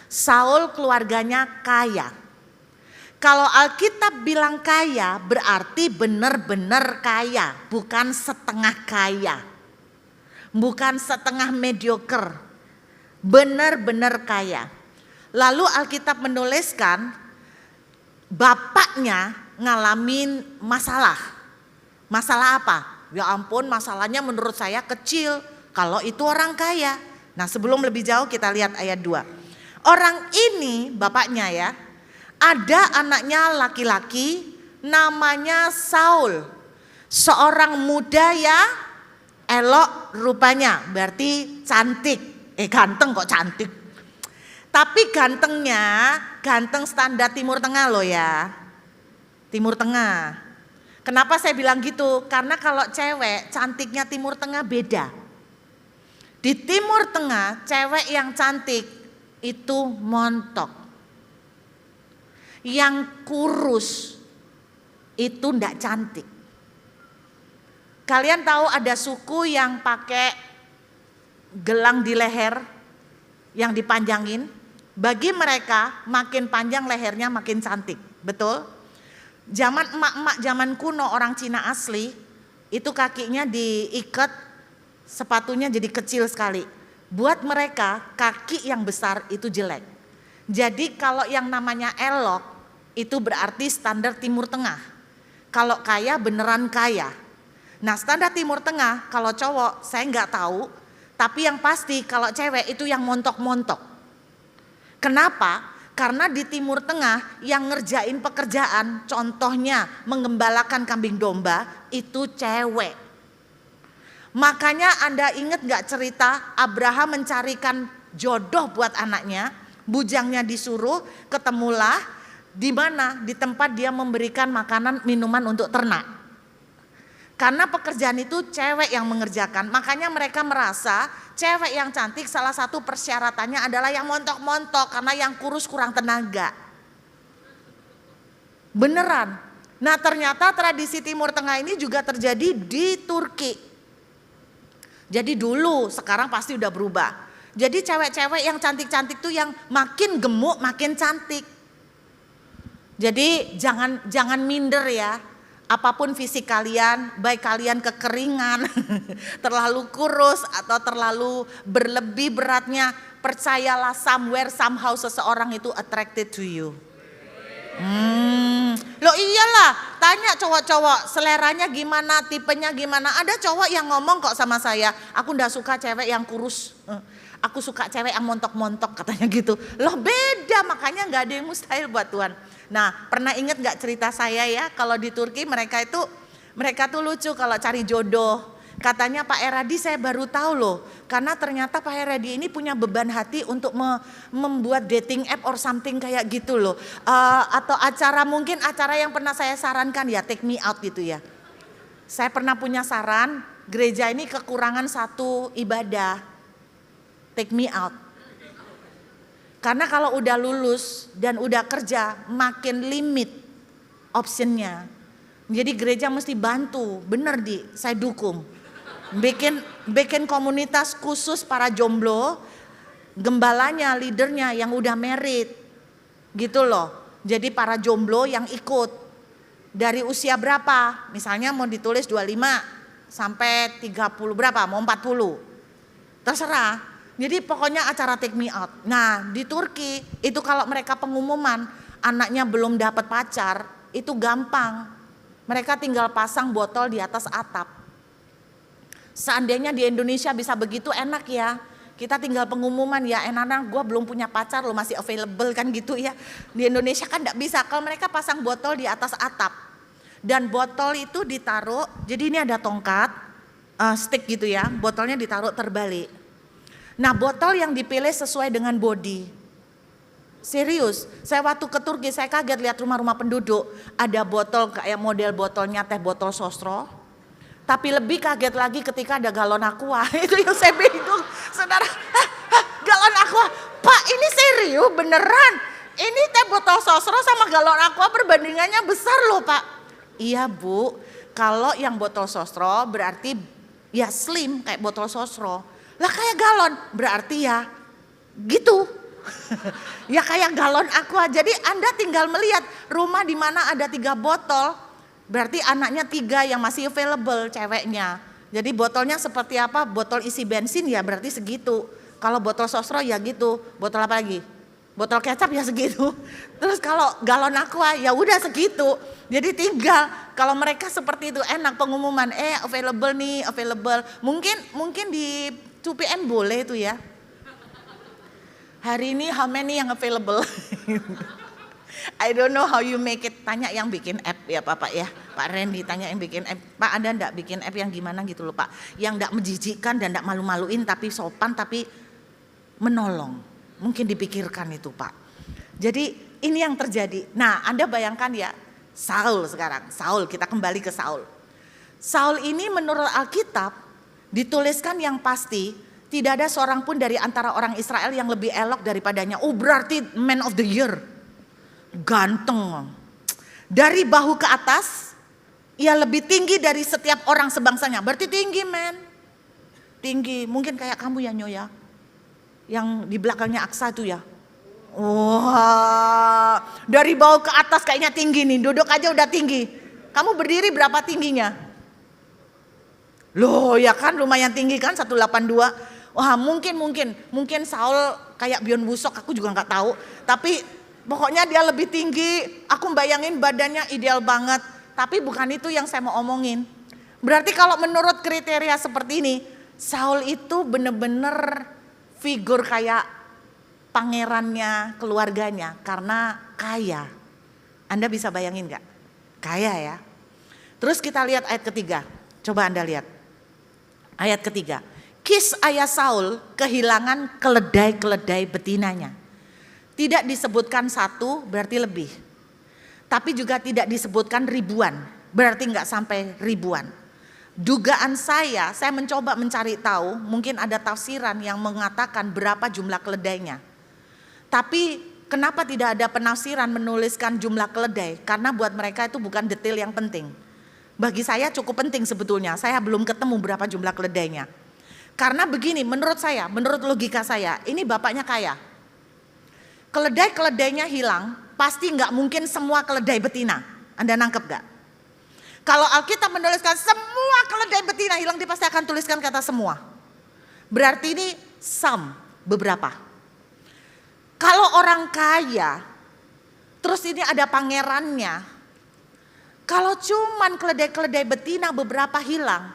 Saul keluarganya kaya. Kalau Alkitab bilang kaya berarti benar-benar kaya, bukan setengah kaya. Bukan setengah mediocre, benar-benar kaya. Lalu Alkitab menuliskan bapaknya ngalamin masalah. Masalah apa? Ya ampun, masalahnya menurut saya kecil kalau itu orang kaya. Nah, sebelum lebih jauh kita lihat ayat 2. Orang ini bapaknya ya, ada anaknya laki-laki namanya Saul. Seorang muda ya elok rupanya, berarti cantik. Ganteng kok cantik. Tapi gantengnya, ganteng standar Timur Tengah loh ya. Timur Tengah. Kenapa saya bilang gitu? Karena kalau cewek cantiknya Timur Tengah beda. Di Timur Tengah cewek yang cantik itu montok. Yang kurus itu ndak cantik. Kalian tahu ada suku yang pakai gelang di leher yang dipanjangin? Bagi mereka makin panjang lehernya makin cantik. Betul? Zaman emak-emak zaman kuno orang Cina asli itu kakinya diikat, sepatunya jadi kecil sekali. Buat mereka kaki yang besar itu jelek. Jadi kalau yang namanya elok itu berarti standar Timur Tengah. Kalau kaya beneran kaya. Nah standar Timur Tengah kalau cowok saya nggak tahu. Tapi yang pasti kalau cewek itu yang montok-montok. Kenapa? Karena di Timur Tengah yang ngerjain pekerjaan, contohnya mengembalakan kambing domba, itu cewek. Makanya Anda ingat gak cerita Abraham mencarikan jodoh buat anaknya, bujangnya disuruh, ketemulah di mana? Di tempat dia memberikan makanan minuman untuk ternak. Karena pekerjaan itu cewek yang mengerjakan, makanya mereka merasa cewek yang cantik salah satu persyaratannya adalah yang montok-montok karena yang kurus kurang tenaga. Beneran. Nah ternyata tradisi Timur Tengah ini juga terjadi di Turki. Jadi dulu, sekarang pasti udah berubah. Jadi cewek-cewek yang cantik-cantik tuh yang makin gemuk makin cantik. Jadi jangan minder ya. Apapun fisik kalian, baik kalian kekeringan, terlalu kurus atau terlalu berlebih beratnya, percayalah somewhere somehow seseorang itu attracted to you. Loh iyalah, tanya cowok-cowok seleranya gimana, tipenya gimana. Ada cowok yang ngomong kok sama saya, aku ndak suka cewek yang kurus, aku suka cewek yang montok-montok katanya gitu. Loh beda, makanya nggak ada yang mustahil buat Tuhan. Nah pernah inget nggak cerita saya ya, kalau di Turki mereka tuh lucu kalau cari jodoh. Katanya Pak Eradi saya baru tahu loh, karena ternyata Pak Eradi ini punya beban hati untuk membuat dating app or something kayak gitu loh. Atau mungkin acara yang pernah saya sarankan ya, take me out gitu ya. Saya pernah punya saran, gereja ini kekurangan satu ibadah, take me out. Karena kalau udah lulus dan udah kerja makin limit optionnya. Jadi gereja mesti bantu, bener saya dukung. Bikin komunitas khusus para jomblo, gembalanya, leadernya yang udah married gitu loh. Jadi para jomblo yang ikut dari usia berapa, misalnya mau ditulis 25 sampai 30 berapa, mau 40, terserah. Jadi pokoknya acara take me out. Nah di Turki itu kalau mereka pengumuman anaknya belum dapat pacar, itu gampang. Mereka tinggal pasang botol di atas atap. Seandainya di Indonesia bisa begitu enak ya. Kita tinggal pengumuman ya, enak-enak gue belum punya pacar lo masih available kan gitu ya. Di Indonesia kan gak bisa, kalau mereka pasang botol di atas atap. Dan botol itu ditaruh, jadi ini ada tongkat, stick gitu ya, botolnya ditaruh terbalik. Nah botol yang dipilih sesuai dengan body. Serius, saya waktu ke Turki saya kaget lihat rumah-rumah penduduk. Ada botol kayak model botolnya teh botol sosro. Tapi lebih kaget lagi ketika ada galon aqua. Itu yang saya bingung. Saudara, galon aqua. Pak ini serius beneran. Ini teh botol sosro sama galon aqua perbandingannya besar loh Pak. Iya Bu, kalau yang botol sosro berarti ya slim kayak botol sosro. Lah kayak galon berarti ya gitu. Ya kayak galon aqua. Jadi Anda tinggal melihat rumah di mana ada 3 botol. Berarti anaknya 3 yang masih available ceweknya. Jadi botolnya seperti apa? Botol isi bensin ya berarti segitu. Kalau botol sosro ya gitu. Botol apa lagi? Botol kecap ya segitu. Terus kalau galon aqua ya udah segitu. Jadi tinggal kalau mereka seperti itu enak pengumuman available nih, available. Mungkin di 2PM boleh itu ya. Hari ini how many yang available? I don't know how you make it. Tanya yang bikin app ya Pak ya. Pak Randy tanya yang bikin app. Pak ada enggak bikin app yang gimana gitu loh Pak. Yang enggak menjijikkan dan enggak malu-maluin tapi sopan tapi menolong. Mungkin dipikirkan itu Pak. Jadi ini yang terjadi. Nah Anda bayangkan ya Saul sekarang. Saul, kita kembali ke Saul. Saul ini menurut Alkitab dituliskan yang pasti tidak ada seorang pun dari antara orang Israel yang lebih elok daripadanya. Oh berarti man of the year. Ganteng. Dari bahu ke atas, ia lebih tinggi dari setiap orang sebangsanya. Berarti tinggi men. Tinggi, mungkin kayak kamu ya Nyoya. Yang di belakangnya Aksa itu ya. Wah, dari bahu ke atas kayaknya tinggi nih. Duduk aja udah tinggi. Kamu berdiri berapa tingginya? Loh ya kan lumayan tinggi kan 182. Wah mungkin Saul kayak Bjorn Busok, aku juga nggak tahu. Tapi pokoknya dia lebih tinggi, aku bayangin badannya ideal banget. Tapi bukan itu yang saya mau omongin. Berarti kalau menurut kriteria seperti ini, Saul itu bener-bener figur kayak pangerannya keluarganya. Karena kaya. Anda bisa bayangin gak? Kaya ya. Terus kita lihat ayat ketiga. Coba Anda lihat. Ayat ketiga. Kis ayah Saul kehilangan keledai-keledai betinanya. Tidak disebutkan 1 berarti lebih. Tapi juga tidak disebutkan ribuan. Berarti enggak sampai ribuan. Dugaan saya mencoba mencari tahu. Mungkin ada tafsiran yang mengatakan berapa jumlah keledainya. Tapi kenapa tidak ada penafsiran menuliskan jumlah keledai? Karena buat mereka itu bukan detail yang penting. Bagi saya cukup penting sebetulnya. Saya belum ketemu berapa jumlah keledainya. Karena begini menurut saya, menurut logika saya. Ini bapaknya kaya. Keledai-keledainya hilang, pasti nggak mungkin semua keledai betina. Anda nangkep gak? Kalau Alkitab menuliskan semua keledai betina hilang, dia pasti akan tuliskan kata semua. Berarti ini some, beberapa. Kalau orang kaya, Terus ini ada pangerannya. Kalau cuman keledai-keledai betina beberapa hilang,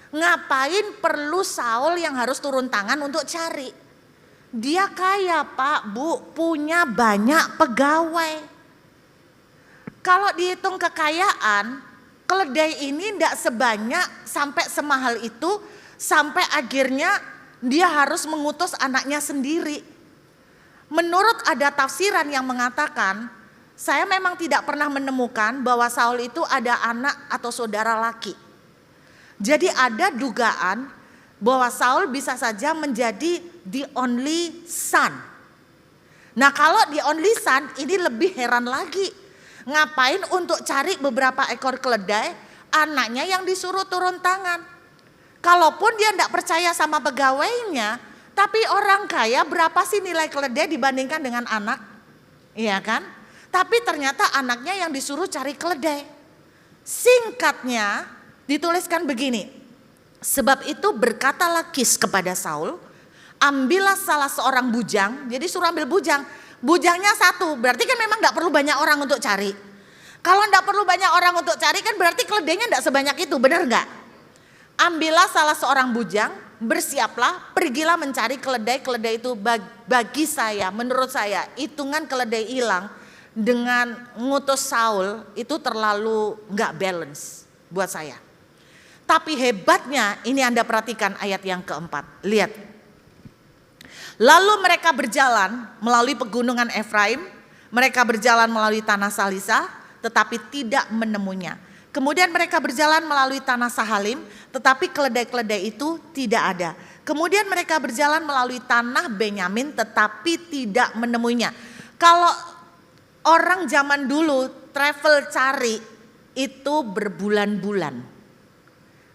ngapain perlu Saul yang harus turun tangan untuk cari? Dia kaya Pak, Bu, punya banyak pegawai. Kalau dihitung kekayaan, keledai ini tidak sebanyak sampai semahal itu, sampai akhirnya dia harus mengutus anaknya sendiri. Menurut ada tafsiran yang mengatakan, saya memang tidak pernah menemukan bahwa Saul itu ada anak atau saudara laki. Jadi ada dugaan bahwa Saul bisa saja menjadi the only son. Nah kalau the only son ini lebih heran lagi. Ngapain untuk cari beberapa ekor keledai, anaknya yang disuruh turun tangan. Kalaupun dia tidak percaya sama pegawainya, tapi orang kaya berapa sih nilai keledai dibandingkan dengan anak? Iya kan? Tapi ternyata anaknya yang disuruh cari keledai. Singkatnya dituliskan begini. Sebab itu berkatalah Kis kepada Saul, ambillah salah seorang bujang. Jadi suruh ambil bujang. Bujangnya satu, berarti kan memang gak perlu banyak orang untuk cari. Kalau gak perlu banyak orang untuk cari kan berarti keledainya gak sebanyak itu, benar gak? Ambillah salah seorang bujang, bersiaplah, pergilah mencari keledai. Keledai itu bagi saya, menurut saya, hitungan keledai hilang dengan ngutus Saul itu terlalu gak balance buat saya. Tapi hebatnya ini Anda perhatikan ayat yang keempat. Lihat. Lalu mereka berjalan melalui pegunungan Efraim. Mereka berjalan melalui tanah Salisa tetapi tidak menemunya. Kemudian mereka berjalan melalui tanah Sahalim tetapi keledai-keledai itu tidak ada. Kemudian mereka berjalan melalui tanah Benyamin tetapi tidak menemuinya. Kalau orang zaman dulu travel cari itu berbulan-bulan.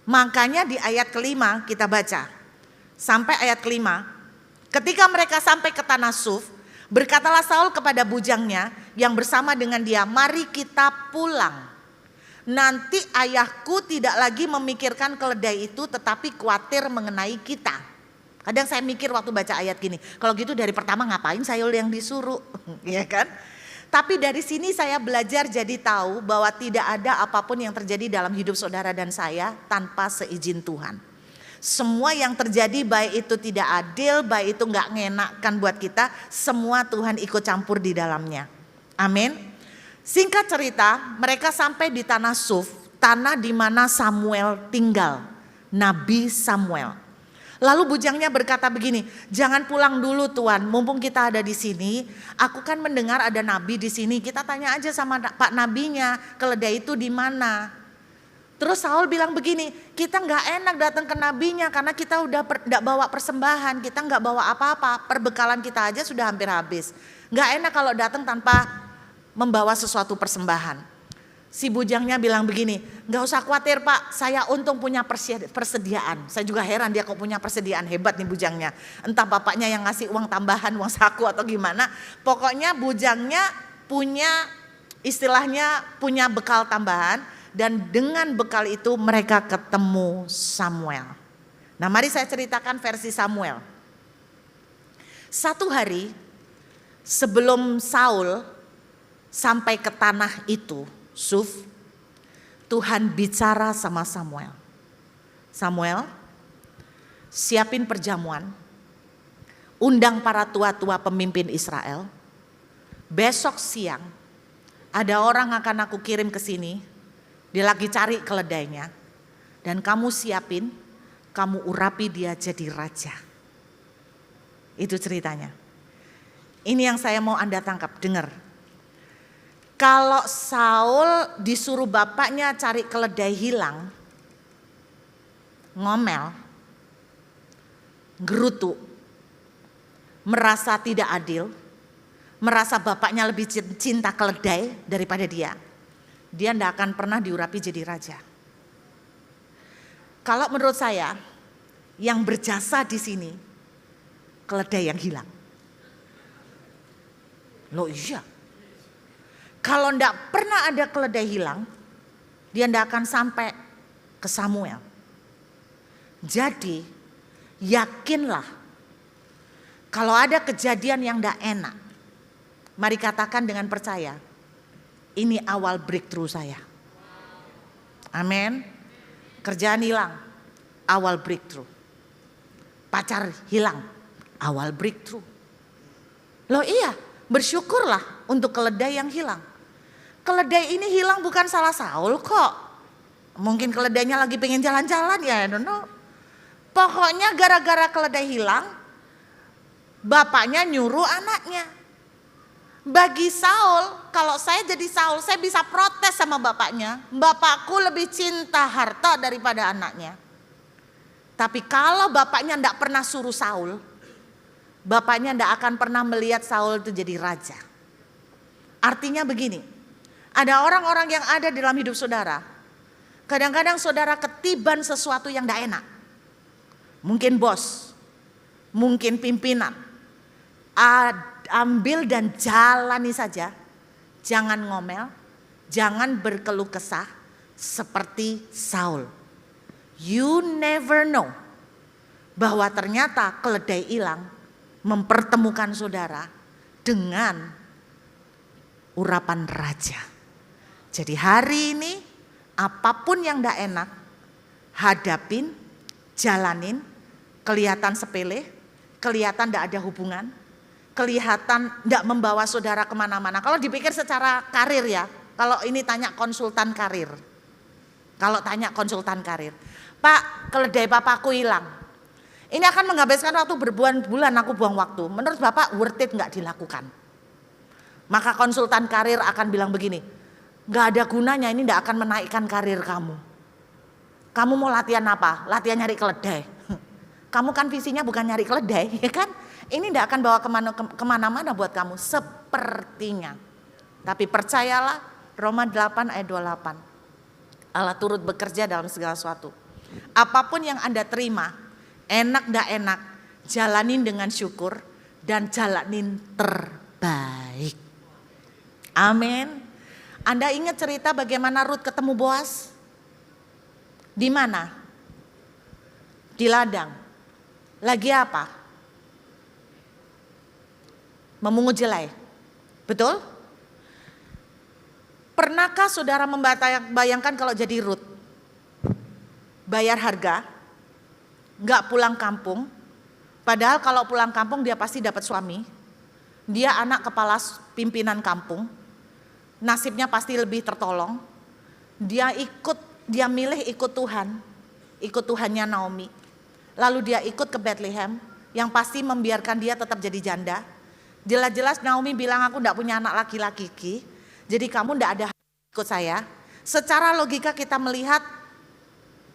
Makanya di ayat kelima kita baca. Sampai ayat kelima. Ketika mereka sampai ke tanah Suf, berkatalah Saul kepada bujangnya yang bersama dengan dia, mari kita pulang. Nanti ayahku tidak lagi memikirkan keledai itu tetapi khawatir mengenai kita. Kadang saya mikir waktu baca ayat gini, kalau gitu dari pertama ngapain Saul yang disuruh, ya kan? Tapi dari sini saya belajar jadi tahu bahwa tidak ada apapun yang terjadi dalam hidup saudara dan saya tanpa seizin Tuhan. Semua yang terjadi baik itu tidak adil, baik itu gak ngenakkan buat kita, semua Tuhan ikut campur di dalamnya. Amin. Singkat cerita, mereka sampai di tanah Suf, tanah di mana Samuel tinggal, Nabi Samuel. Lalu bujangnya berkata begini, jangan pulang dulu Tuan, mumpung kita ada di sini. Aku kan mendengar ada nabi di sini. Kita tanya aja sama Pak Nabinya, keledai itu di mana? Terus Saul bilang begini, kita nggak enak datang ke nabinya karena kita udah nggak bawa persembahan, kita nggak bawa apa-apa, perbekalan kita aja sudah hampir habis. Nggak enak kalau datang tanpa membawa sesuatu persembahan. Si bujangnya bilang begini, gak usah khawatir Pak, saya untung punya persediaan. Saya juga heran dia kok punya persediaan, hebat nih bujangnya. Entah bapaknya yang ngasih uang tambahan, uang saku atau gimana. Pokoknya bujangnya punya istilahnya punya bekal tambahan. Dan dengan bekal itu mereka ketemu Samuel. Nah mari saya ceritakan versi Samuel. Satu hari sebelum Saul sampai ke tanah itu, Suf, Tuhan bicara sama Samuel. Samuel, siapin perjamuan, undang para tua-tua pemimpin Israel. Besok siang ada orang akan aku kirim ke sini, dia lagi cari keledainya. Dan kamu siapin, kamu urapi dia jadi raja. Itu ceritanya. Ini yang saya mau Anda tangkap, dengar. Kalau Saul disuruh bapaknya cari keledai hilang, ngomel, gerutu, merasa tidak adil, merasa bapaknya lebih cinta keledai daripada dia tidak akan pernah diurapi jadi raja. Kalau menurut saya, yang berjasa di sini, keledai yang hilang. Loh iya. Kalau tidak pernah ada keledai hilang, dia tidak akan sampai ke Samuel. Jadi yakinlah kalau ada kejadian yang tidak enak, Mari katakan dengan percaya, ini awal breakthrough saya. Amin. Kerjaan hilang, awal breakthrough. Pacar hilang, awal breakthrough. Loh iya, bersyukurlah untuk keledai yang hilang. Keledai ini hilang bukan salah Saul kok. Mungkin keledainya lagi pengen jalan-jalan ya, I don't know. Pokoknya gara-gara keledai hilang, bapaknya nyuruh anaknya. Bagi Saul, kalau saya jadi Saul, saya bisa protes sama bapaknya. Bapakku lebih cinta harta daripada anaknya. Tapi kalau bapaknya tidak pernah suruh Saul, bapaknya tidak akan pernah melihat Saul itu jadi raja. Artinya begini, ada orang-orang yang ada di dalam hidup saudara. Kadang-kadang saudara ketiban sesuatu yang tidak enak. Mungkin bos, mungkin pimpinan. Ambil dan jalani saja. Jangan ngomel, jangan berkeluh kesah seperti Saul. You never know bahwa ternyata keledai hilang mempertemukan saudara dengan urapan raja. Jadi hari ini apapun yang tidak enak, hadapin, jalanin, kelihatan sepele, kelihatan tidak ada hubungan, kelihatan tidak membawa saudara kemana-mana. Kalau dipikir secara karir ya, kalau ini tanya konsultan karir. Kalau tanya konsultan karir, Pak, keledai papaku hilang. Ini akan menghabiskan waktu berbulan-bulan, aku buang waktu. Menurut Bapak worth it nggak dilakukan? Maka konsultan karir akan bilang begini, nggak ada gunanya, ini nggak akan menaikkan karir kamu. Kamu mau latihan apa? Latihan nyari keledai. Kamu kan visinya bukan nyari keledai, ya kan? Ini tidak akan bawa kemana-mana buat kamu sepertinya. Tapi percayalah, Roma 8 ayat 28. Allah turut bekerja dalam segala sesuatu. Apapun yang Anda terima, enak tidak enak, jalanin dengan syukur dan jalanin terbaik. Amin. Anda ingat cerita bagaimana Ruth ketemu Boas? Di mana? Di ladang. Lagi apa? Memungut jelai. Betul? Pernahkah saudara membayangkan kalau jadi Ruth? Bayar harga, nggak pulang kampung. Padahal kalau pulang kampung dia pasti dapat suami. Dia anak kepala pimpinan kampung. Nasibnya pasti lebih tertolong. Dia milih ikut Tuhan. Ikut Tuhannya Naomi. Lalu dia ikut ke Bethlehem, yang pasti membiarkan dia tetap jadi janda. Jelas-jelas Naomi bilang, aku tidak punya anak laki-laki, jadi kamu tidak ada hak ikut saya. Secara logika kita melihat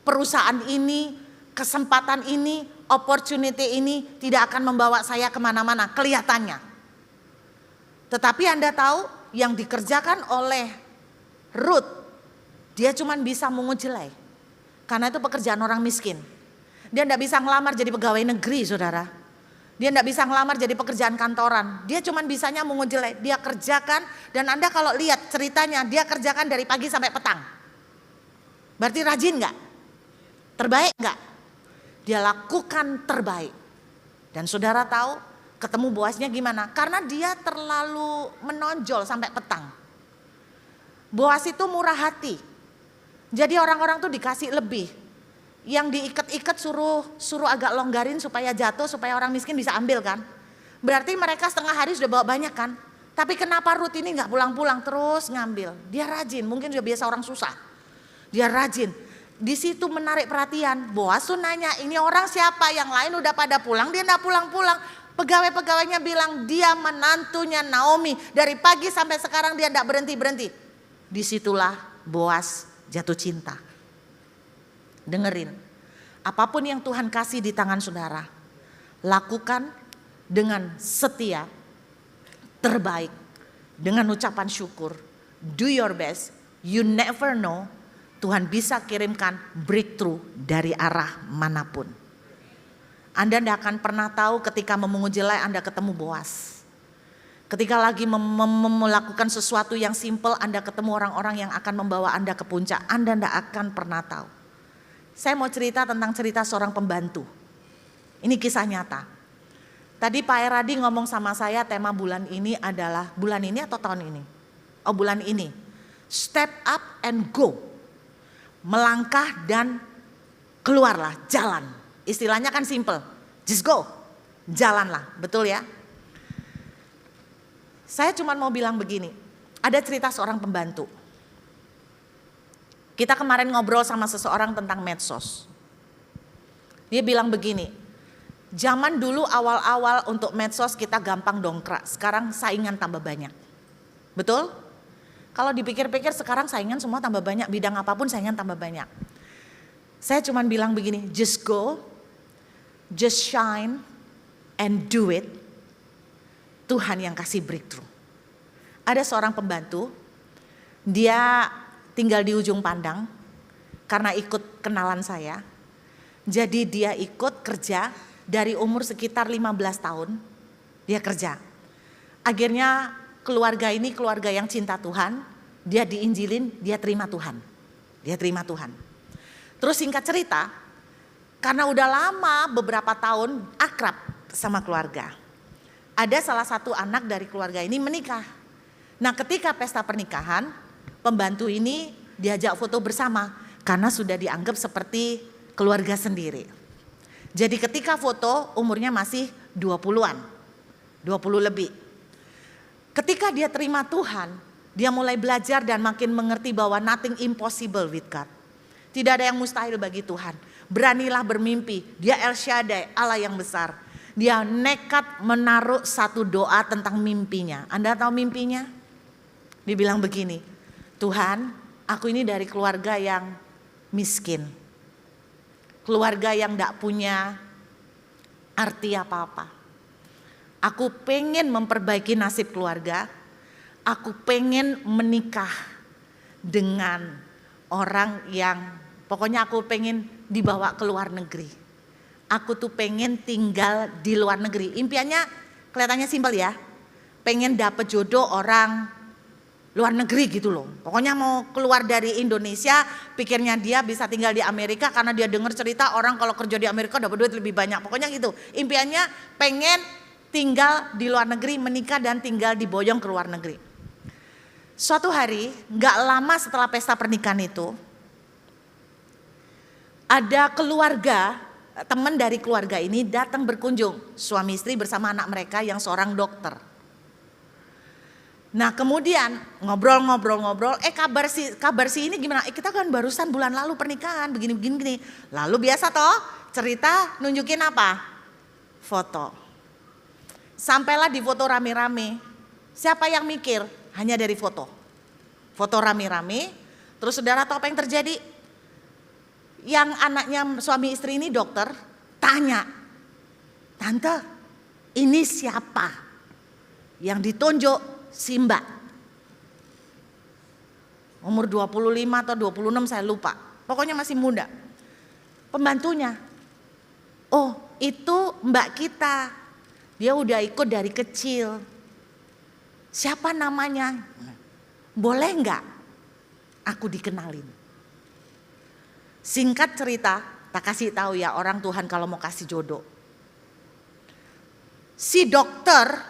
perusahaan ini, kesempatan ini, opportunity ini tidak akan membawa saya kemana-mana, kelihatannya. Tetapi Anda tahu yang dikerjakan oleh Ruth, dia cuma bisa mungut jelai. Karena itu pekerjaan orang miskin. Dia tidak bisa ngelamar jadi pegawai negeri, saudara. Dia tidak bisa ngelamar jadi pekerjaan kantoran. Dia cuma bisanya mungut jelai. Dia kerjakan, dan Anda kalau lihat ceritanya, dia kerjakan dari pagi sampai petang. Berarti rajin nggak? Terbaik nggak? Dia lakukan terbaik. Dan saudara tahu ketemu Boasnya gimana? Karena dia terlalu menonjol sampai petang. Boas itu murah hati. Jadi orang-orang tuh dikasih lebih. Yang diikat-ikat suruh agak longgarin supaya jatuh, supaya orang miskin bisa ambil kan. Berarti mereka setengah hari sudah bawa banyak kan. Tapi kenapa Ruth ini gak pulang-pulang terus ngambil? Dia rajin, mungkin sudah biasa orang susah. Dia rajin. Di situ menarik perhatian. Boas tuh nanya, ini orang siapa? Yang lain udah pada pulang, dia gak pulang-pulang. Pegawai-pegawainya bilang dia menantunya Naomi. Dari pagi sampai sekarang dia gak berhenti-berhenti. Disitulah Boas jatuh cinta. Dengerin, apapun yang Tuhan kasih di tangan saudara, lakukan dengan setia, terbaik, dengan ucapan syukur, do your best, you never know, Tuhan bisa kirimkan breakthrough dari arah manapun. Anda tidak akan pernah tahu ketika memungut jelai Anda ketemu Boas. Ketika lagi melakukan sesuatu yang simple, Anda ketemu orang-orang yang akan membawa Anda ke puncak, Anda tidak akan pernah tahu. Saya mau cerita tentang cerita seorang pembantu. Ini kisah nyata. Tadi Pak Eradi ngomong sama saya tema bulan ini adalah, bulan ini atau tahun ini? Oh bulan ini. Step up and go. Melangkah dan keluarlah, jalan. Istilahnya kan simple, just go. Jalanlah, betul ya? Saya cuma mau bilang begini, ada cerita seorang pembantu. Kita kemarin ngobrol sama seseorang tentang medsos. Dia bilang begini, zaman dulu awal-awal untuk medsos kita gampang dongkrak, sekarang saingan tambah banyak. Betul? Kalau dipikir-pikir sekarang saingan semua tambah banyak, bidang apapun saingan tambah banyak. Saya cuma bilang begini, just go, just shine, and do it. Tuhan yang kasih breakthrough. Ada seorang pembantu, dia tinggal di ujung pandang karena ikut kenalan saya. Jadi dia ikut kerja dari umur sekitar 15 tahun, dia kerja. Akhirnya keluarga ini keluarga yang cinta Tuhan, dia diinjilin, dia terima Tuhan. Dia terima Tuhan. Terus singkat cerita, karena udah lama beberapa tahun akrab sama keluarga. Ada salah satu anak dari keluarga ini menikah. Nah ketika pesta pernikahan, pembantu ini diajak foto bersama karena sudah dianggap seperti keluarga sendiri. Jadi ketika foto umurnya masih 20-an, 20 lebih. Ketika dia terima Tuhan, dia mulai belajar dan makin mengerti bahwa nothing impossible with God. Tidak ada yang mustahil bagi Tuhan. Beranilah bermimpi, dia El Shaddai, Allah yang besar. Dia nekat menaruh satu doa tentang mimpinya. Anda tahu mimpinya? Dia bilang begini, Tuhan, aku ini dari keluarga yang miskin. Keluarga yang tidak punya arti apa-apa. Aku pengen memperbaiki nasib keluarga. Aku pengen menikah dengan orang yang pokoknya aku pengen dibawa ke luar negeri. Aku tuh pengen tinggal di luar negeri. Impiannya kelihatannya simpel ya. Pengen dapet jodoh orang luar negeri gitu loh. Pokoknya mau keluar dari Indonesia, pikirnya dia bisa tinggal di Amerika karena dia dengar cerita orang kalau kerja di Amerika dapat duit lebih banyak. Pokoknya gitu. Impiannya pengen tinggal di luar negeri, menikah dan tinggal diboyong ke luar negeri. Suatu hari, gak lama setelah pesta pernikahan itu, ada keluarga, teman dari keluarga ini datang berkunjung. Suami istri bersama anak mereka yang seorang dokter. Nah kemudian ngobrol-ngobrol, kabar si ini gimana? Kita kan barusan bulan lalu pernikahan, begini. Lalu biasa toh cerita nunjukin apa? Foto. Sampailah di foto rame-rame. Siapa yang mikir? Hanya dari foto. Foto rame-rame. Terus saudara tahu apa yang terjadi? Yang anaknya suami istri ini dokter tanya, Tante ini siapa? Yang ditunjuk si Mbak. Umur 25 atau 26 saya lupa. Pokoknya masih muda. Pembantunya. Oh itu Mbak kita. Dia udah ikut dari kecil. Siapa namanya? Boleh enggak aku dikenalin? Singkat cerita, tak kasih tahu ya orang Tuhan kalau mau kasih jodoh. Si dokter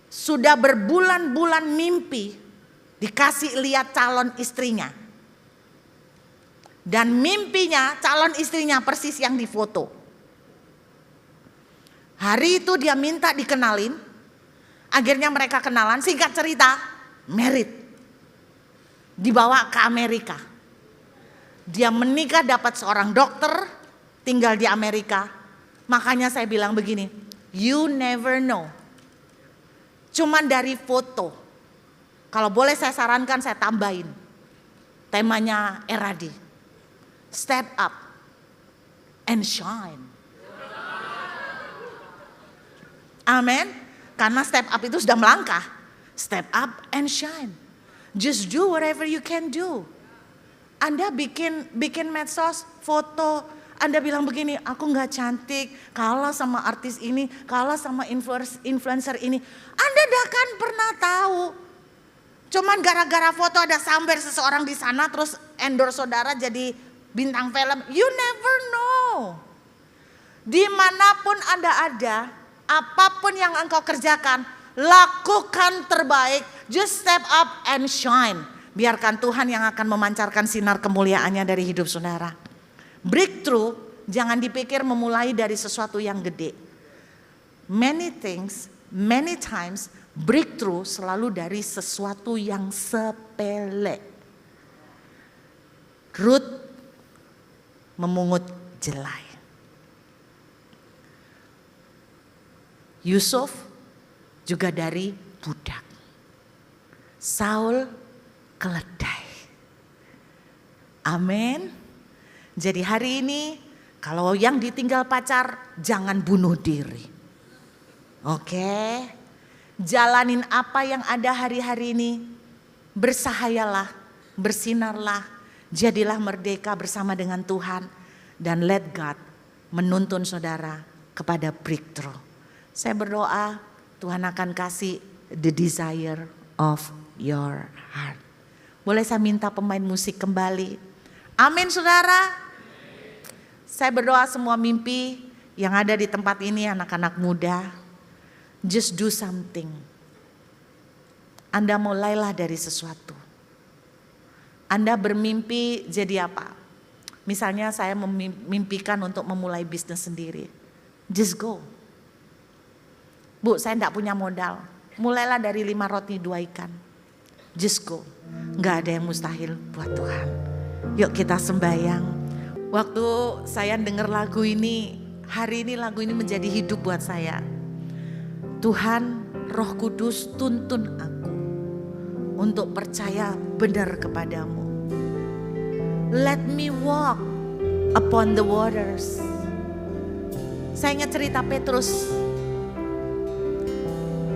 sudah berbulan-bulan mimpi dikasih lihat calon istrinya. Dan mimpinya calon istrinya persis yang difoto. Hari itu dia minta dikenalin. Akhirnya mereka kenalan, singkat cerita, married. Dibawa ke Amerika. Dia menikah dapat seorang dokter, tinggal di Amerika. Makanya saya bilang begini, you never know. Cuman dari foto. Kalau boleh saya sarankan, saya tambahin. Temanya Eradi. Step up and shine. Amin. Karena step up itu sudah melangkah. Step up and shine. Just do whatever you can do. Anda bikin medsos, foto, Anda bilang begini, aku gak cantik, kalah sama artis ini, kalah sama influencer ini. Anda dah kan pernah tahu. Cuman gara-gara foto ada sambar seseorang di sana terus endorse saudara jadi bintang film. You never know. Dimanapun Anda ada, Apapun yang engkau kerjakan, lakukan terbaik. Just step up and shine. Biarkan Tuhan yang akan memancarkan sinar kemuliaannya dari hidup saudara. Breakthrough jangan dipikir memulai dari sesuatu yang gede. Many things, many times breakthrough selalu dari sesuatu yang sepele. Ruth memungut jelai. Yusuf juga dari budak. Saul keledai. Amin. Jadi hari ini kalau yang ditinggal pacar jangan bunuh diri. Oke. Jalanin apa yang ada hari-hari ini. Bersahayalah, bersinarlah, jadilah merdeka bersama dengan Tuhan. Dan let God menuntun saudara kepada breakthrough. Saya berdoa Tuhan akan kasih the desire of your heart. Boleh saya minta pemain musik kembali? Amin saudara. Saya berdoa semua mimpi yang ada di tempat ini anak-anak muda. Just do something. Anda mulailah dari sesuatu. Anda bermimpi jadi apa? Misalnya saya memimpikan untuk memulai bisnis sendiri. Just go. Bu, saya enggak punya modal. Mulailah dari 5 roti 2 ikan. Just go. Enggak ada yang mustahil buat Tuhan. Yuk kita sembahyang. Waktu saya dengar lagu ini, hari ini lagu ini menjadi hidup buat saya. Tuhan, Roh Kudus tuntun aku untuk percaya benar kepadamu. Let me walk upon the waters. Saya ingat cerita Petrus.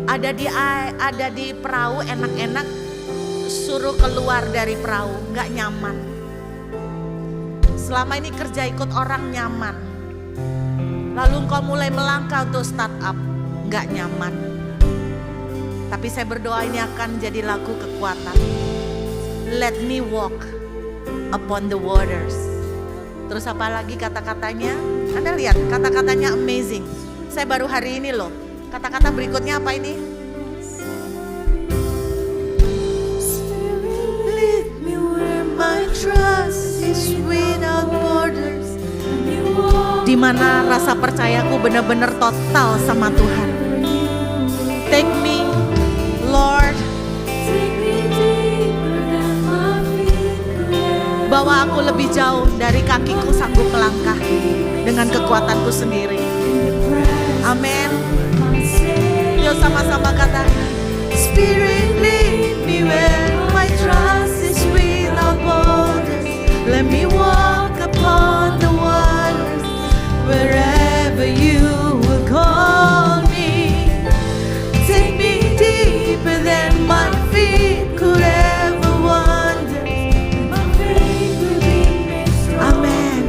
Ada di perahu enak-enak, suruh keluar dari perahu, nggak nyaman. Selama ini kerja ikut orang nyaman. Lalu engkau mulai melangkah untuk start up, nggak nyaman. Tapi saya berdoa ini akan menjadi lagu kekuatan. Let me walk upon the waters. Terus apa lagi kata-katanya? Anda lihat kata-katanya amazing. Saya baru hari ini loh. Kata-kata berikutnya apa ini? Lead me where my trust is without borders. Di mana rasa percayaku benar-benar total sama Tuhan. Take me, Lord. Bawa aku lebih jauh dari kakiku sanggup melangkah dengan kekuatanku sendiri. Amin. Yuk sama-sama kata, Spirit lead me where my trust is without borders. Let me walk upon the waters wherever you will call me. Take me deeper than my feet could ever wander. My faith will be made strong. Amen.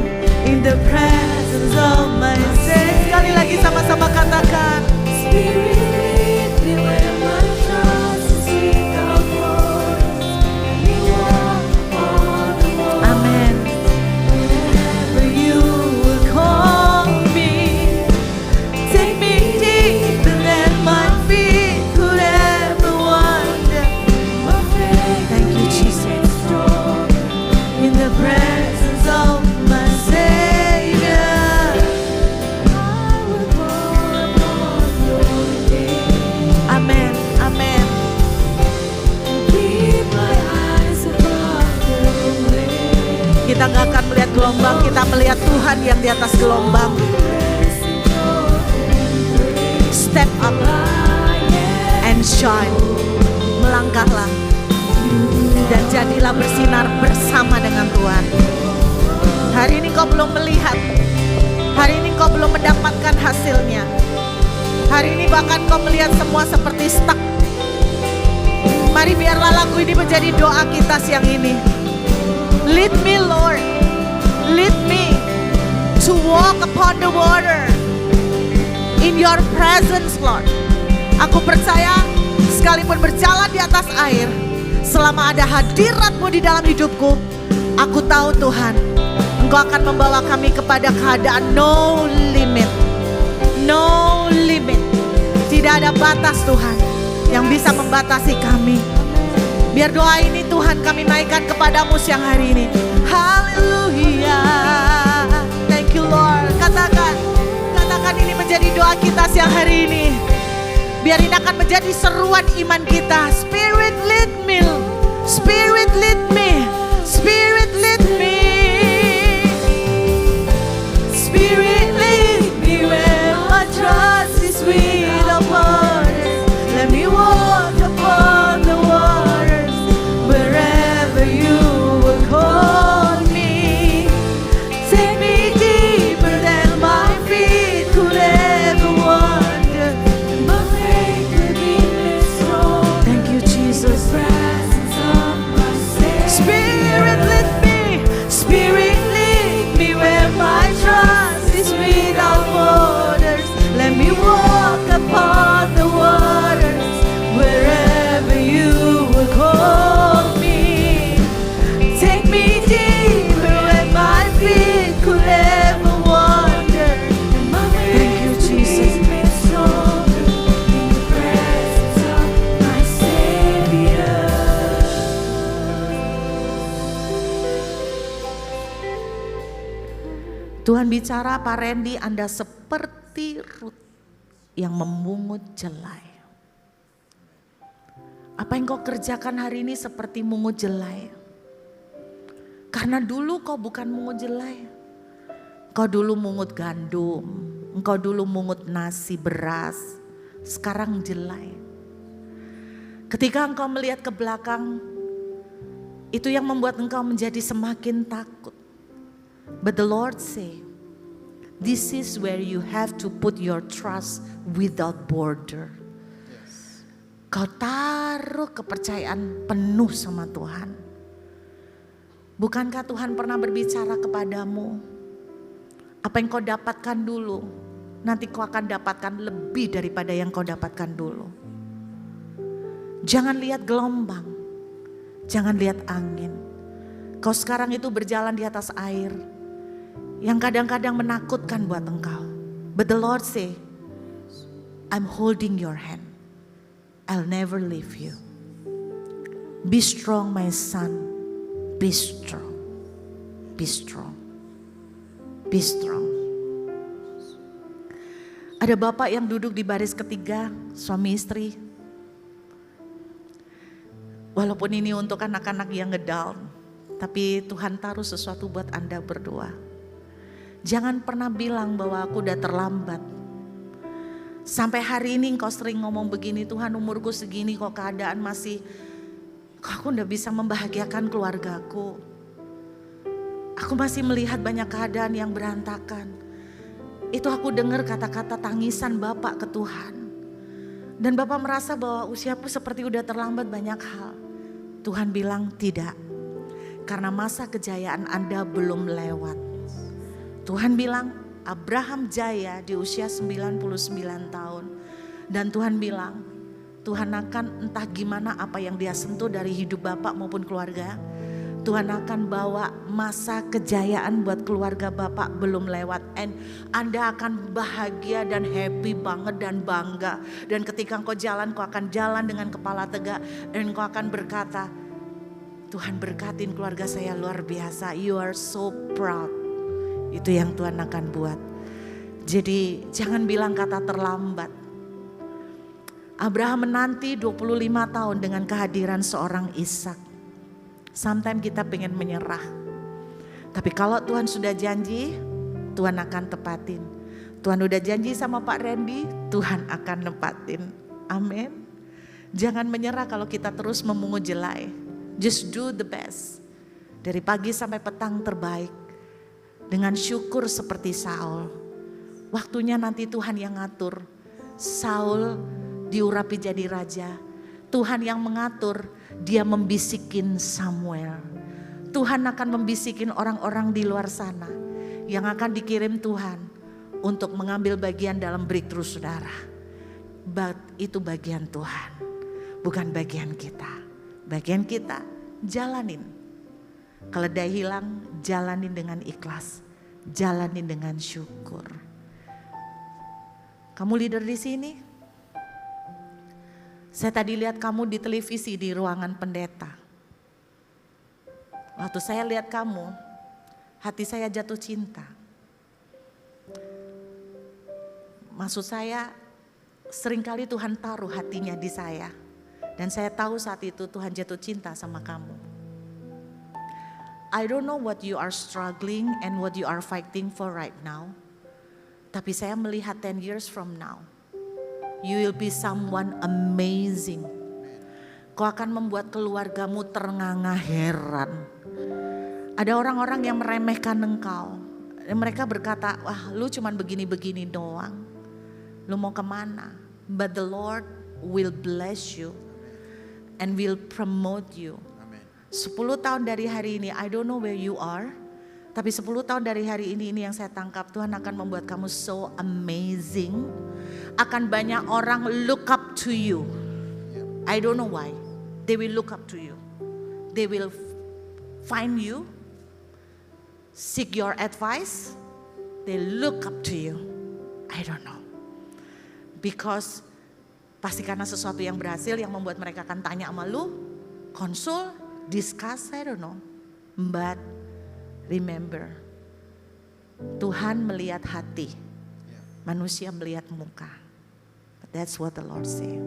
In the presence of my Savior. Sekali lagi sama-sama katakan, Spirit lead me where my trust is without borders. Let me walk upon the waters. Amen. Wherever you will call me. Take me deeper than my feet could ever wander. My faith, thank you, Jesus. In the presence of my Savior, I will walk on your day. Amen, amen. Keep my eyes above the waves. Kita gak akan melihat gelombang, kita melihat Tuhan yang di atas gelombang. Step up and shine. Melangkahlah dan jadilah bersinar bersama dengan Tuhan. Hari ini kau belum melihat, hari ini kau belum mendapatkan hasilnya. Hari ini bahkan kau melihat semua seperti stuck. Mari biarlah lagu ini menjadi doa kita siang ini. Lead me Lord, lead me to walk upon the water in your presence Lord. Aku percaya sekalipun berjalan di atas air, selama ada hadirat-Mu di dalam hidupku, aku tahu Tuhan, Engkau akan membawa kami kepada keadaan no limit. No limit. Tidak ada batas Tuhan yang bisa membatasi kami. Biar doa ini Tuhan kami naikkan kepadamu siang hari ini. Haleluya. Thank you Lord. Katakan ini menjadi doa kita siang hari ini. Biar ini akan menjadi seruan iman kita. Spirit lead me. Spirit lead me. Spirit lead me. Spirit lead me where my trust is without borders. Let me walk upon the waters wherever you will call me. Take me deeper than my feet could ever wander. My faith will be made strong. Thank you, Jesus. Spirit lead me, Spirit lead me where my trust is without borders. Let me walk upon the waters wherever you will call me. Take me deeper where my feet could ever wander. Thank you, Jesus. Tuhan bicara, Pak Randy, Anda seperti Rut yang memungut jelai. Apa yang kau kerjakan hari ini seperti mungut jelai? Karena dulu kau bukan mungut jelai. Kau dulu mungut gandum, engkau dulu mungut nasi, beras, sekarang jelai. Ketika engkau melihat ke belakang, itu yang membuat engkau menjadi semakin takut. But the Lord say, this is where you have to put your trust without border. Kau taruh kepercayaan penuh sama Tuhan. Bukankah Tuhan pernah berbicara kepadamu? Apa yang kau dapatkan dulu, nanti kau akan dapatkan lebih daripada yang kau dapatkan dulu. Jangan lihat gelombang, jangan lihat angin. Kau sekarang itu berjalan di atas air yang kadang-kadang menakutkan buat engkau. But the Lord say, I'm holding your hand. I'll never leave you. Be strong my son. Be strong. Be strong. Be strong. Ada bapak yang duduk di baris ketiga, suami istri. Walaupun ini untuk anak-anak yang ngedown, tapi Tuhan taruh sesuatu buat Anda berdua. Jangan pernah bilang bahwa aku udah terlambat. Sampai hari ini engkau sering ngomong begini, Tuhan umurku segini kok keadaan masih, kok aku udah bisa membahagiakan keluargaku. Aku masih melihat banyak keadaan yang berantakan. Itu aku dengar kata-kata tangisan Bapak ke Tuhan. Dan Bapak merasa bahwa usiaku seperti udah terlambat banyak hal. Tuhan bilang tidak, karena masa kejayaan Anda belum lewat. Tuhan bilang Abraham jaya di usia 99 tahun. Dan Tuhan bilang Tuhan akan entah gimana apa yang dia sentuh dari hidup Bapak maupun keluarga. Tuhan akan bawa masa kejayaan buat keluarga Bapak belum lewat. And Anda akan bahagia dan happy banget dan bangga. Dan ketika engkau jalan, kau akan jalan dengan kepala tegak. Dan engkau akan berkata, Tuhan berkatin keluarga saya luar biasa. You are so proud. Itu yang Tuhan akan buat. Jadi jangan bilang kata terlambat. Abraham menanti 25 tahun dengan kehadiran seorang Ishak. Sometimes kita pengen menyerah. Tapi kalau Tuhan sudah janji, Tuhan akan tepatin. Tuhan udah janji sama Pak Randy, Tuhan akan nepatin. Amin. Jangan menyerah kalau kita terus memungut jelai. Just do the best. Dari pagi sampai petang terbaik. Dengan syukur seperti Saul. Waktunya nanti Tuhan yang ngatur. Saul diurapi jadi raja. Tuhan yang mengatur, dia membisikin Samuel. Tuhan akan membisikin orang-orang di luar sana yang akan dikirim Tuhan untuk mengambil bagian dalam breakthrough saudara. But itu bagian Tuhan, bukan bagian kita. Bagian kita jalanin. Keledai hilang, jalanin dengan ikhlas, jalanin dengan syukur. Kamu leader di sini? Saya tadi lihat kamu di televisi di ruangan pendeta. Waktu saya lihat kamu, hati saya jatuh cinta. Maksud saya, seringkali Tuhan taruh hatinya di saya. Dan saya tahu saat itu Tuhan jatuh cinta sama kamu. I don't know what you are struggling and what you are fighting for right now. Tapi saya melihat 10 years from now, you will be someone amazing. Kau akan membuat keluargamu ternganga heran. Ada orang-orang yang meremehkan engkau. Dan mereka berkata, wah lu cuman begini-begini doang. Lu mau kemana? But the Lord will bless you and will promote you. 10 tahun dari hari ini, I don't know where you are. Tapi 10 tahun dari hari ini yang saya tangkap, Tuhan akan membuat kamu so amazing. Akan banyak orang look up to you. I don't know why. They will look up to you. They will find you. Seek your advice. They look up to you. I don't know. Because pasti karena sesuatu yang berhasil yang membuat mereka akan tanya sama lu. Konsul, discuss, I don't know. But remember, Tuhan melihat hati, manusia melihat muka. But that's what the Lord say.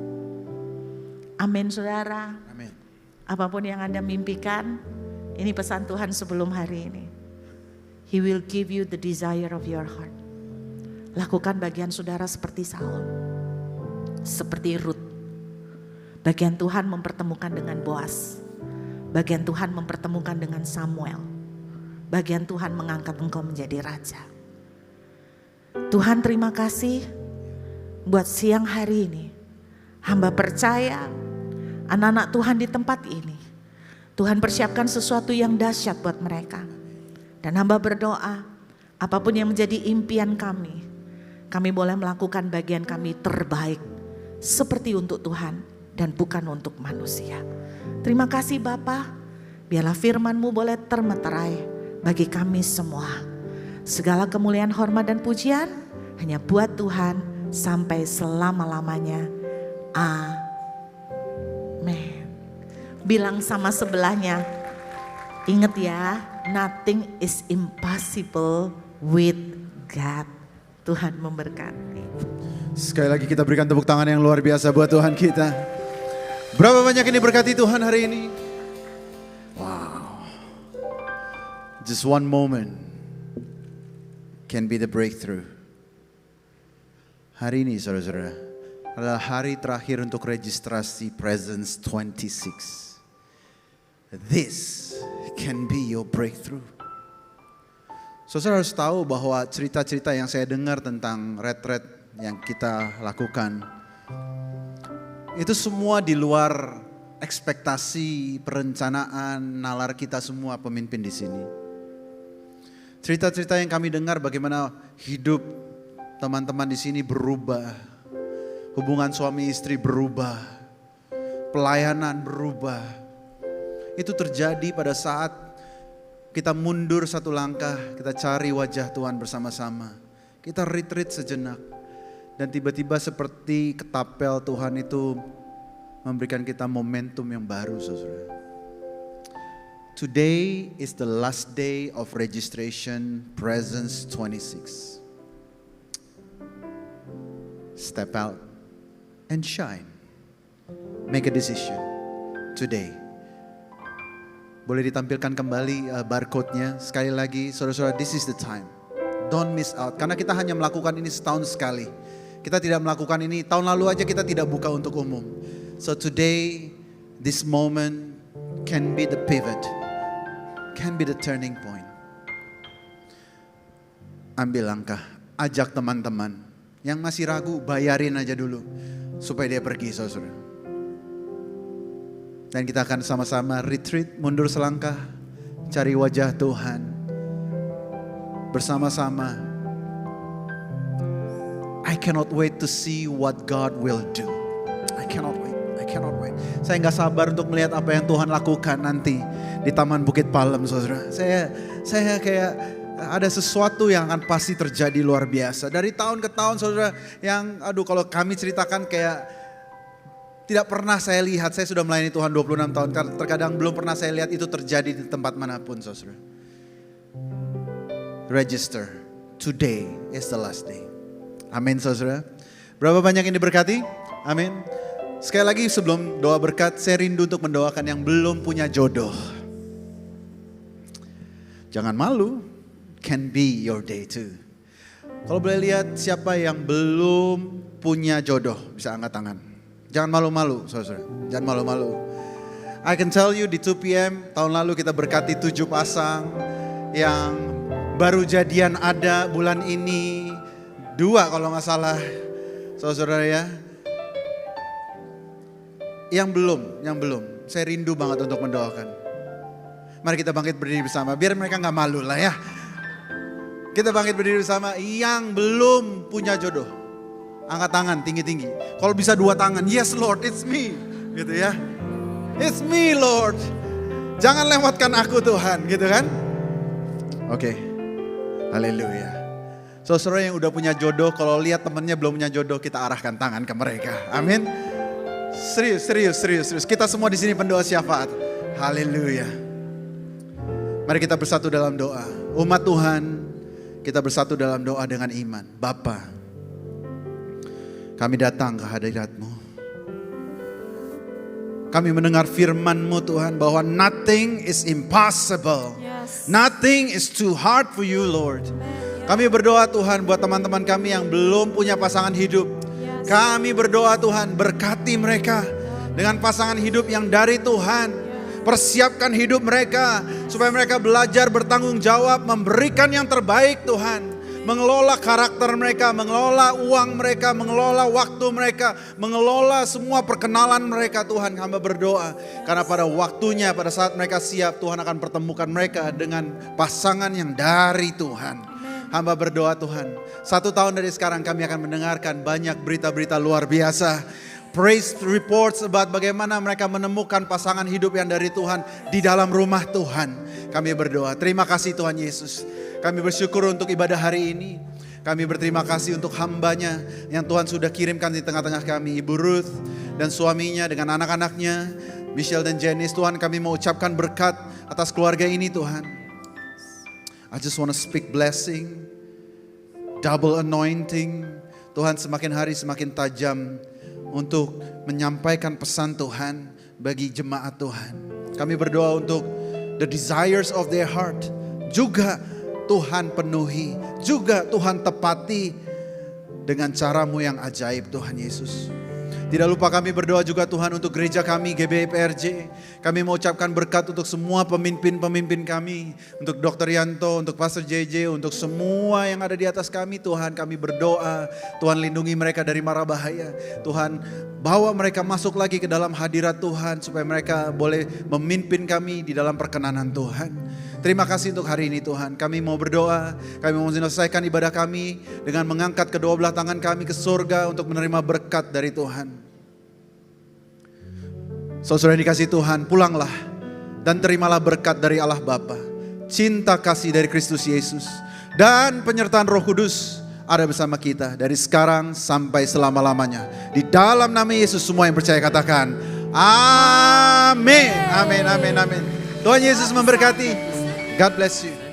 Amin saudara. Amin. Apapun yang Anda mimpikan, ini pesan Tuhan sebelum hari ini. He will give you the desire of your heart. Lakukan bagian saudara seperti Saul, seperti Ruth. Bagian Tuhan mempertemukan dengan Boaz. Bagian Tuhan mempertemukan dengan Samuel. Bagian Tuhan mengangkat engkau menjadi raja. Tuhan terima kasih buat siang hari ini. Hamba percaya anak-anak Tuhan di tempat ini, Tuhan persiapkan sesuatu yang dahsyat buat mereka. Dan hamba berdoa, apapun yang menjadi impian kami boleh melakukan bagian kami terbaik. Seperti untuk Tuhan dan bukan untuk manusia. Terima kasih Bapa, biarlah firman-Mu boleh termeterai bagi kami semua. Segala kemuliaan, hormat dan pujian hanya buat Tuhan sampai selama-lamanya. Amin. Bilang sama sebelahnya, ingat ya, nothing is impossible with God. Tuhan memberkati. Sekali lagi kita berikan tepuk tangan yang luar biasa buat Tuhan kita. Berapa banyak ini berkati Tuhan hari ini? Wow. Just one moment can be the breakthrough. Hari ini saudara-saudara adalah hari terakhir untuk registrasi Presence 26. This can be your breakthrough. Saudara harus tahu bahwa cerita-cerita yang saya dengar tentang retret yang kita lakukan, itu semua di luar ekspektasi, perencanaan, nalar kita semua pemimpin di sini. Cerita-cerita yang kami dengar bagaimana hidup teman-teman di sini berubah, hubungan suami istri berubah, pelayanan berubah. Itu terjadi pada saat kita mundur satu langkah, kita cari wajah Tuhan bersama-sama. Kita retreat sejenak. Dan tiba-tiba seperti ketapel Tuhan itu memberikan kita momentum yang baru, saudara. Today is the last day of registration Presence 26. Step out and shine. Make a decision today. Boleh ditampilkan kembali barcode-nya. Sekali lagi, saudara-saudara, this is the time. Don't miss out. Karena kita hanya melakukan ini setahun sekali. Kita tidak melakukan ini, tahun lalu aja kita tidak buka untuk umum. So today, this moment can be the pivot. Can be the turning point. Ambil langkah, ajak teman-teman. Yang masih ragu, bayarin aja dulu. Supaya dia pergi, saudara. Dan kita akan sama-sama retreat, mundur selangkah, cari wajah Tuhan. Bersama-sama. I cannot wait to see what God will do. I cannot wait. Saya gak sabar untuk melihat apa yang Tuhan lakukan nanti di Taman Bukit Palem, saudara. Saya kayak ada sesuatu yang akan pasti terjadi luar biasa. Dari tahun ke tahun, saudara, yang kalau kami ceritakan kayak tidak pernah saya lihat, saya sudah melayani Tuhan 26 tahun, terkadang belum pernah saya lihat itu terjadi di tempat manapun, saudara. Register, today is the last day. Amin, saudara. Berapa banyak yang diberkati? Amin. Sekali lagi sebelum doa berkat, saya rindu untuk mendoakan yang belum punya jodoh. Jangan malu, can be your day too. Kalau boleh lihat siapa yang belum punya jodoh, bisa angkat tangan. Jangan malu-malu, saudara. Jangan malu-malu. I can tell you di 2 PM tahun lalu kita berkati 7 pasang yang baru jadian ada bulan ini. 2 kalau nggak salah, saudara ya. Yang belum. Saya rindu banget untuk mendoakan. Mari kita bangkit berdiri bersama, biar mereka nggak malu lah ya. Kita bangkit berdiri bersama yang belum punya jodoh. Angkat tangan tinggi-tinggi. Kalau bisa 2 tangan, yes Lord, it's me. Gitu ya. It's me Lord. Jangan lewatkan aku Tuhan, gitu kan? Oke. Haleluya. Saudara yang udah punya jodoh, kalau lihat temennya belum punya jodoh, kita arahkan tangan ke mereka. Amin. Serius. Kita semua di sini pendoa syafaat. Haleluya. Mari kita bersatu dalam doa. Umat Tuhan, kita bersatu dalam doa dengan iman. Bapa, kami datang ke hadirat-Mu. Kami mendengar firman-Mu Tuhan bahwa nothing is impossible. Yes. Nothing is too hard for you Lord. Kami berdoa Tuhan buat teman-teman kami yang belum punya pasangan hidup. Yes. Kami berdoa Tuhan berkati mereka dengan pasangan hidup yang dari Tuhan. Persiapkan hidup mereka supaya mereka belajar bertanggung jawab, memberikan yang terbaik Tuhan. Mengelola karakter mereka, mengelola uang mereka, mengelola waktu mereka, mengelola semua perkenalan mereka Tuhan. Hamba berdoa karena pada waktunya, pada saat mereka siap, Tuhan akan pertemukan mereka dengan pasangan yang dari Tuhan. Hamba berdoa Tuhan, 1 tahun dari sekarang kami akan mendengarkan banyak berita-berita luar biasa. Praise reports about bagaimana mereka menemukan pasangan hidup yang dari Tuhan di dalam rumah Tuhan. Kami berdoa, terima kasih Tuhan Yesus. Kami bersyukur untuk ibadah hari ini. Kami berterima kasih untuk hambanya yang Tuhan sudah kirimkan di tengah-tengah kami. Ibu Ruth dan suaminya dengan anak-anaknya, Michelle dan Janice. Tuhan, kami mau ucapkan berkat atas keluarga ini Tuhan. I just want to speak blessing, double anointing. Tuhan, semakin hari semakin tajam untuk menyampaikan pesan Tuhan bagi jemaat Tuhan. Kami berdoa untuk the desires of their heart juga Tuhan penuhi, juga Tuhan tepati dengan cara-Mu yang ajaib Tuhan Yesus. Tidak lupa kami berdoa juga Tuhan untuk gereja kami GBI PRJ. Kami mau ucapkan berkat untuk semua pemimpin-pemimpin kami. Untuk Dr. Yanto, untuk Pastor JJ, untuk semua yang ada di atas kami Tuhan. Kami berdoa, Tuhan lindungi mereka dari mara bahaya. Tuhan bawa mereka masuk lagi ke dalam hadirat Tuhan. Supaya mereka boleh memimpin kami di dalam perkenanan Tuhan. Terima kasih untuk hari ini Tuhan. Kami mau berdoa, kami mau menyelesaikan ibadah kami dengan mengangkat kedua belah tangan kami ke surga untuk menerima berkat dari Tuhan. Saudara yang dikasihi Tuhan, pulanglah dan terimalah berkat dari Allah Bapa, cinta kasih dari Kristus Yesus, dan penyertaan Roh Kudus ada bersama kita dari sekarang sampai selama-lamanya. Di dalam nama Yesus semua yang percaya katakan, amin, amin, amin, amin. Tuhan Yesus memberkati. God bless you.